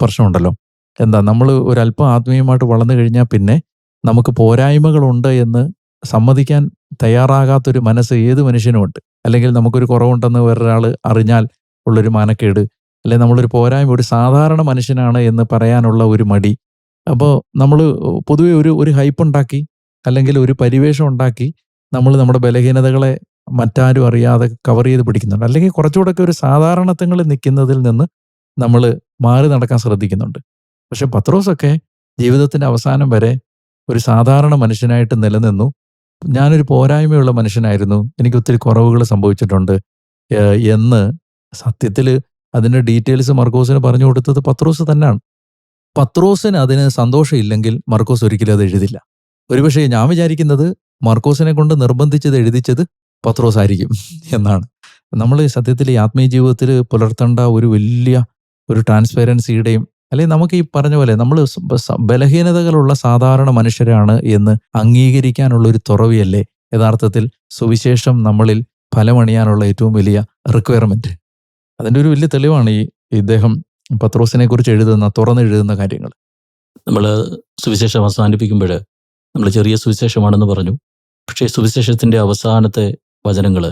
പ്രശ്നമുണ്ടല്ലോ, എന്താ, നമ്മൾ ഒരല്പം ആത്മീയമായിട്ട് വളർന്നു കഴിഞ്ഞാൽ പിന്നെ നമുക്ക് പോരായ്മകളുണ്ട് എന്ന് സമ്മതിക്കാൻ തയ്യാറാകാത്തൊരു മനസ്സ് ഏത് മനുഷ്യനുമുണ്ട്. അല്ലെങ്കിൽ നമുക്കൊരു കുറവുണ്ടെന്ന് വേറൊരാൾ അറിഞ്ഞാൽ ഉള്ളൊരു മാനക്കേട്, അല്ലെങ്കിൽ നമ്മളൊരു പോരായ്മ, ഒരു സാധാരണ മനുഷ്യനാണ് എന്ന് പറയാനുള്ള ഒരു മടി. അപ്പോൾ നമ്മൾ പൊതുവെ ഒരു ഹൈപ്പ് ഉണ്ടാക്കി, അല്ലെങ്കിൽ ഒരു പരിവേഷം ഉണ്ടാക്കി നമ്മൾ നമ്മുടെ ബലഹീനതകളെ മറ്റാരും അറിയാതെ കവർ ചെയ്ത് പിടിക്കുന്നുണ്ട്. അല്ലെങ്കിൽ കുറച്ചുകൂടെയൊക്കെ ഒരു സാധാരണത്വങ്ങളിൽ നിൽക്കുന്നതിൽ നിന്ന് നമ്മൾ മാറി നടക്കാൻ ശ്രദ്ധിക്കുന്നുണ്ട്. പക്ഷെ പത്രോസൊക്കെ ജീവിതത്തിൻ്റെ അവസാനം വരെ ഒരു സാധാരണ മനുഷ്യനായിട്ട് നിലനിന്നു. ഞാനൊരു പോരായ്മയുള്ള മനുഷ്യനായിരുന്നു, എനിക്ക് ഒത്തിരി കുറവുകൾ സംഭവിച്ചിട്ടുണ്ട് എന്ന് സത്യത്തിൽ അതിൻ്റെ ഡീറ്റെയിൽസ് മർക്കോസിന് പറഞ്ഞു കൊടുത്തത് പത്രോസ് തന്നെയാണ്. പത്രോസിന് അതിന് സന്തോഷമില്ലെങ്കിൽ മർക്കോസ് ഒരിക്കലും അത് എഴുതില്ല. ഒരുപക്ഷെ ഞാൻ വിചാരിക്കുന്നത് മർക്കോസിനെ കൊണ്ട് നിർബന്ധിച്ചത് എഴുതിച്ചത് പത്രോസ് ആയിരിക്കും എന്നാണ്. നമ്മൾ സത്യത്തിൽ ഈ ആത്മീയ ജീവിതത്തിൽ പുലർത്തേണ്ട ഒരു വലിയ ഒരു ട്രാൻസ്പെറൻസിയുടെയും, അല്ലെങ്കിൽ നമുക്ക് ഈ പറഞ്ഞ പോലെ നമ്മൾ ബലഹീനതകളുള്ള സാധാരണ മനുഷ്യരാണ് എന്ന് അംഗീകരിക്കാനുള്ള ഒരു തുറവിയല്ലേ യഥാർത്ഥത്തിൽ സുവിശേഷം നമ്മളിൽ ഫലമണിയാനുള്ള ഏറ്റവും വലിയ റിക്വയർമെന്റ്. അതിൻ്റെ ഒരു വലിയ തെളിവാണ് ഇദ്ദേഹം പത്രോസിനെ കുറിച്ച് തുറന്നെഴുതുന്ന കാര്യങ്ങൾ. നമ്മൾ സുവിശേഷം അവസാനിപ്പിക്കുമ്പോൾ നമ്മൾ ചെറിയ സുവിശേഷമാണെന്ന് പറഞ്ഞു. പക്ഷേ സുവിശേഷത്തിൻ്റെ അവസാനത്തെ വചനങ്ങൾ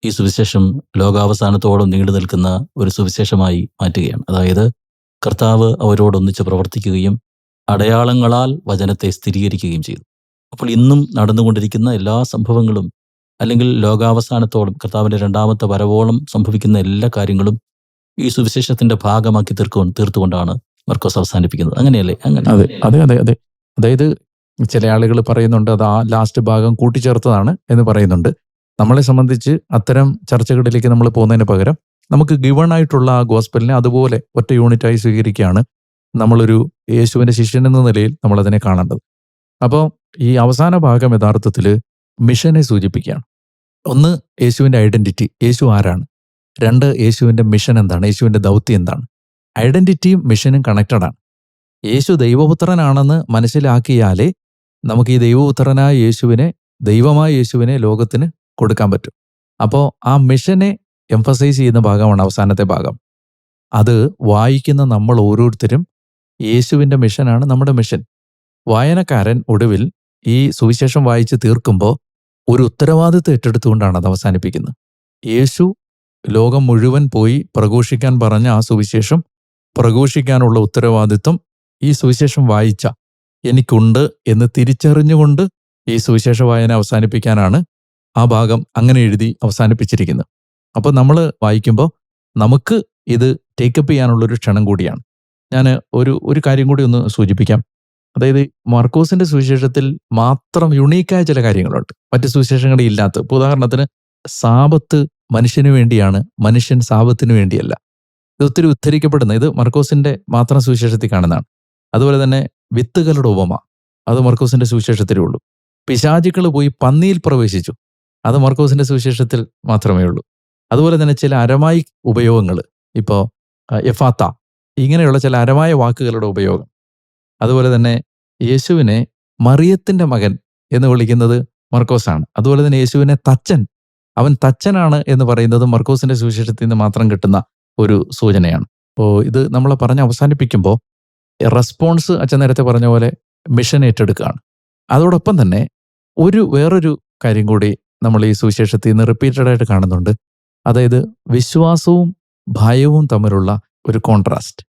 ഈ സുവിശേഷം ലോകാവസാനത്തോളം നീണ്ടു നിൽക്കുന്ന ഒരു സുവിശേഷമായി മാറ്റുകയാണ്. അതായത് കർത്താവ് അവരോടൊന്നിച്ച് പ്രവർത്തിക്കുകയും അടയാളങ്ങളാൽ വചനത്തെ സ്ഥിരീകരിക്കുകയും ചെയ്തു. അപ്പോൾ ഇന്നും നടന്നുകൊണ്ടിരിക്കുന്ന എല്ലാ സംഭവങ്ങളും, അല്ലെങ്കിൽ ലോകാവസാനത്തോളം കർത്താവിൻ്റെ രണ്ടാമത്തെ വരവോളം സംഭവിക്കുന്ന എല്ലാ കാര്യങ്ങളും ഈ സുവിശേഷത്തിൻ്റെ ഭാഗമാക്കി തീർത്തുകൊണ്ടാണ് മർക്കോസ് അവസാനിപ്പിക്കുന്നത്. അങ്ങനെയല്ലേ? അതെ. അതായത് ചില ആളുകൾ പറയുന്നുണ്ട് അത് ആ ലാസ്റ്റ് ഭാഗം കൂട്ടിച്ചേർത്തതാണ് എന്ന് പറയുന്നുണ്ട്. നമ്മളെ സംബന്ധിച്ച് അത്തരം ചർച്ചകളിലേക്ക് നമ്മൾ പോകുന്നതിന് പകരം നമുക്ക് ഗിവൺ ആയിട്ടുള്ള ആ ഗോസ്പലിനെ അതുപോലെ ഒറ്റ യൂണിറ്റായി സ്വീകരിക്കുകയാണ് നമ്മളൊരു യേശുവിൻ്റെ ശിഷ്യൻ എന്ന നിലയിൽ നമ്മളതിനെ കാണേണ്ടത്. അപ്പോൾ ഈ അവസാന ഭാഗം യഥാർത്ഥത്തിൽ മിഷനെ സൂചിപ്പിക്കുകയാണ്. ഒന്ന്, യേശുവിൻ്റെ ഐഡൻറ്റിറ്റി, യേശു ആരാണ്. രണ്ട്, യേശുവിൻ്റെ മിഷൻ എന്താണ്, യേശുവിൻ്റെ ദൗത്യം എന്താണ്. ഐഡൻറ്റിറ്റിയും മിഷനും കണക്റ്റഡാണ്. യേശു ദൈവപുത്രനാണെന്ന് മനസ്സിലാക്കിയാലേ നമുക്ക് ഈ ദൈവപുത്രനായ യേശുവിനെ, ദൈവമായ യേശുവിനെ ലോകത്തിന് കൊടുക്കാൻ പറ്റും. അപ്പോൾ ആ മിഷനെ എംഫസൈസ് ചെയ്യുന്ന ഭാഗമാണ് അവസാനത്തെ ഭാഗം. അത് വായിക്കുന്ന നമ്മൾ ഓരോരുത്തരും യേശുവിൻ്റെ മിഷനാണ് നമ്മുടെ മിഷൻ. വായനക്കാരൻ ഒടുവിൽ ഈ സുവിശേഷം വായിച്ച് തീർക്കുമ്പോൾ ഒരു ഉത്തരവാദിത്വം ഏറ്റെടുത്തുകൊണ്ടാണ് അത് അവസാനിപ്പിക്കുന്നത്. യേശു ലോകം മുഴുവൻ പോയി പ്രഘോഷിക്കാൻ പറഞ്ഞ ആ സുവിശേഷം പ്രഘോഷിക്കാനുള്ള ഉത്തരവാദിത്വം ഈ സുവിശേഷം വായിച്ച എനിക്കുണ്ട് എന്ന് തിരിച്ചറിഞ്ഞുകൊണ്ട് ഈ സുവിശേഷ വായന അവസാനിപ്പിക്കാനാണ് ആ ഭാഗം അങ്ങനെ എഴുതി അവസാനിപ്പിച്ചിരിക്കുന്നത്. അപ്പോൾ നമ്മൾ വായിക്കുമ്പോൾ നമുക്ക് ഇത് ടേക്കപ്പ് ചെയ്യാനുള്ളൊരു ക്ഷണം കൂടിയാണ്. ഞാൻ ഒരു കാര്യം കൂടി ഒന്ന് സൂചിപ്പിക്കാം. അതായത് മർക്കോസിന്റെ സുവിശേഷത്തിൽ മാത്രം യുണീക്കായ ചില കാര്യങ്ങളുണ്ട്, മറ്റ് സുവിശേഷങ്ങളിൽ ഇല്ലാത്ത. ഇപ്പോൾ ഉദാഹരണത്തിന്, സാബത്ത് മനുഷ്യന് വേണ്ടിയാണ്, മനുഷ്യൻ സാബത്തിന് വേണ്ടിയല്ല. ഇത് ഒത്തിരി ഉദ്ധരിക്കപ്പെടുന്ന, ഇത് മർക്കോസിന്റെ മാത്രം സുവിശേഷത്തിൽ കാണുന്നതാണ്. അതുപോലെ തന്നെ വിത്തുകളുടെ ഉപമ, അത് മർക്കോസിന്റെ സുവിശേഷത്തിലേ ഉള്ളൂ. പിശാചുക്കൾ പോയി പന്നിയിൽ പ്രവേശിച്ചു, അത് മർക്കോസിന്റെ സുവിശേഷത്തിൽ മാത്രമേ ഉള്ളൂ. അതുപോലെ തന്നെ ചില അരമായി ഉപയോഗങ്ങൾ, ഇപ്പോൾ എഫാത്ത, ഇങ്ങനെയുള്ള ചില അരമായ വാക്കുകളുടെ ഉപയോഗം. അതുപോലെ തന്നെ യേശുവിനെ മറിയത്തിൻ്റെ മകൻ എന്ന് വിളിക്കുന്നത് മർക്കോസാണ്. അതുപോലെ തന്നെ യേശുവിനെ തച്ചൻ, അവൻ തച്ചനാണ് എന്ന് പറയുന്നത് മർക്കോസിന്റെ സുവിശേഷത്തിൽ നിന്ന് മാത്രം കിട്ടുന്ന ഒരു സൂചനയാണ്. അപ്പോൾ ഇത് നമ്മൾ പറഞ്ഞ് അവസാനിപ്പിക്കുമ്പോൾ റെസ്പോൺസ് അച്ഛൻ നേരത്തെ പറഞ്ഞ പോലെ മിഷൻ ഏറ്റെടുക്കുകയാണ്. അതോടൊപ്പം തന്നെ വേറൊരു കാര്യം കൂടി നമ്മൾ ഈ സുവിശേഷത്തിൽ നിന്ന് റിപ്പീറ്റഡായിട്ട് കാണുന്നുണ്ട്. അതായത് വിശ്വാസവും ഭയവും തമ്മിലുള്ള ഒരു കോൺട്രാസ്റ്റ്.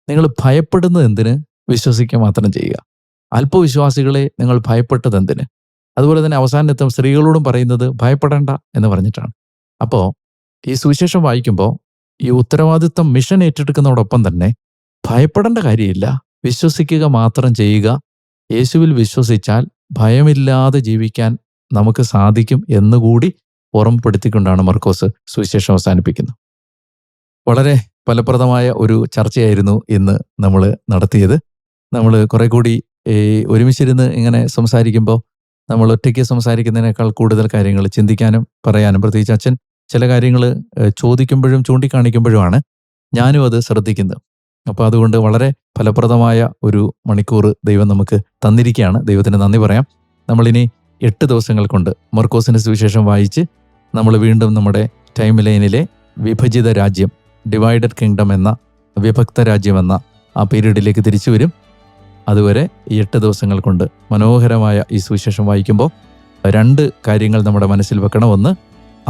നിങ്ങൾ ഭയപ്പെടുന്നത് എന്തിന്? വിശ്വസിക്കുക മാത്രം ചെയ്യുക. അല്പവിശ്വാസികളെ നിങ്ങൾ ഭയപ്പെട്ടത് എന്തിന്? അതുപോലെ തന്നെ അവസാനത്തും സ്ത്രീകളോടും പറയുന്നത് ഭയപ്പെടേണ്ട എന്ന് പറഞ്ഞിട്ടാണ്. അപ്പോൾ ഈ സുവിശേഷം വായിക്കുമ്പോൾ ഈ ഉത്തരവാദിത്വം മിഷൻ ഏറ്റെടുക്കുന്നതോടൊപ്പം തന്നെ ഭയപ്പെടേണ്ട കാര്യമില്ല, വിശ്വസിക്കുക മാത്രം ചെയ്യുക. യേശുവിൽ വിശ്വസിച്ചാൽ ഭയമില്ലാതെ ജീവിക്കാൻ നമുക്ക് സാധിക്കും എന്നുകൂടി ഓർമ്മപ്പെടുത്തിക്കൊണ്ടാണ് മർക്കോസ് സുവിശേഷം അവസാനിപ്പിക്കുന്നത്. വളരെ ഫലപ്രദമായ ഒരു ചർച്ചയായിരുന്നു ഇന്ന് നമ്മൾ നടത്തിയത്. നമ്മൾ കുറെ കൂടി ഒരുമിച്ചിരുന്ന് ഇങ്ങനെ സംസാരിക്കുമ്പോൾ നമ്മൾ ഒറ്റയ്ക്ക് സംസാരിക്കുന്നതിനേക്കാൾ കൂടുതൽ കാര്യങ്ങൾ ചിന്തിക്കാനും പറയാനും, പ്രത്യേകിച്ച് അച്ഛൻ ചില കാര്യങ്ങൾ ചോദിക്കുമ്പോഴും ചൂണ്ടിക്കാണിക്കുമ്പോഴുമാണ് ഞാനും അത് ശ്രദ്ധിക്കുന്നത്. അപ്പോൾ അതുകൊണ്ട് വളരെ ഫലപ്രദമായ ഒരു മണിക്കൂർ ദൈവം നമുക്ക് തന്നിരിക്കുകയാണ്. ദൈവത്തിന് നന്ദി പറയാം. നമ്മളിനി 8 ദിവസങ്ങൾ കൊണ്ട് മർക്കോസിന്റെ സുവിശേഷം വായിച്ച് നമ്മൾ വീണ്ടും നമ്മുടെ ടൈം ലൈനിലെ വിഭജിത രാജ്യം, ഡിവൈഡഡ് കിങ്ഡം എന്ന, വിഭക്ത രാജ്യം എന്ന ആ പീരീഡിലേക്ക് തിരിച്ചു വരും. അതുവരെ ഈ 8 ദിവസങ്ങൾ കൊണ്ട് മനോഹരമായ ഈ സുവിശേഷം വായിക്കുമ്പോൾ 2 കാര്യങ്ങൾ നമ്മുടെ മനസ്സിൽ വെക്കണം. 1,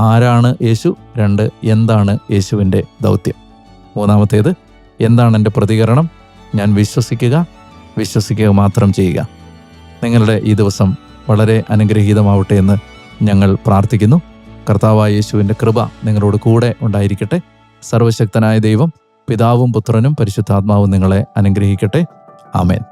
ആരാണ് യേശു? 2, എന്താണ് യേശുവിൻ്റെ ദൗത്യം? 3, എന്താണ് എൻ്റെ പ്രതികരണം? ഞാൻ വിശ്വസിക്കുക മാത്രം ചെയ്യുക. നിങ്ങളുടെ ഈ ദിവസം വളരെ അനുഗ്രഹീതമാവട്ടെ എന്ന് ഞങ്ങൾ പ്രാർത്ഥിക്കുന്നു. കർത്താവായ യേശുവിൻ്റെ കൃപ നിങ്ങളോട് കൂടെ ഉണ്ടായിരിക്കട്ടെ. സർവശക്തനായ ദൈവം, പിതാവും പുത്രനും പരിശുദ്ധാത്മാവും നിങ്ങളെ അനുഗ്രഹിക്കട്ടെ. ആമേൻ.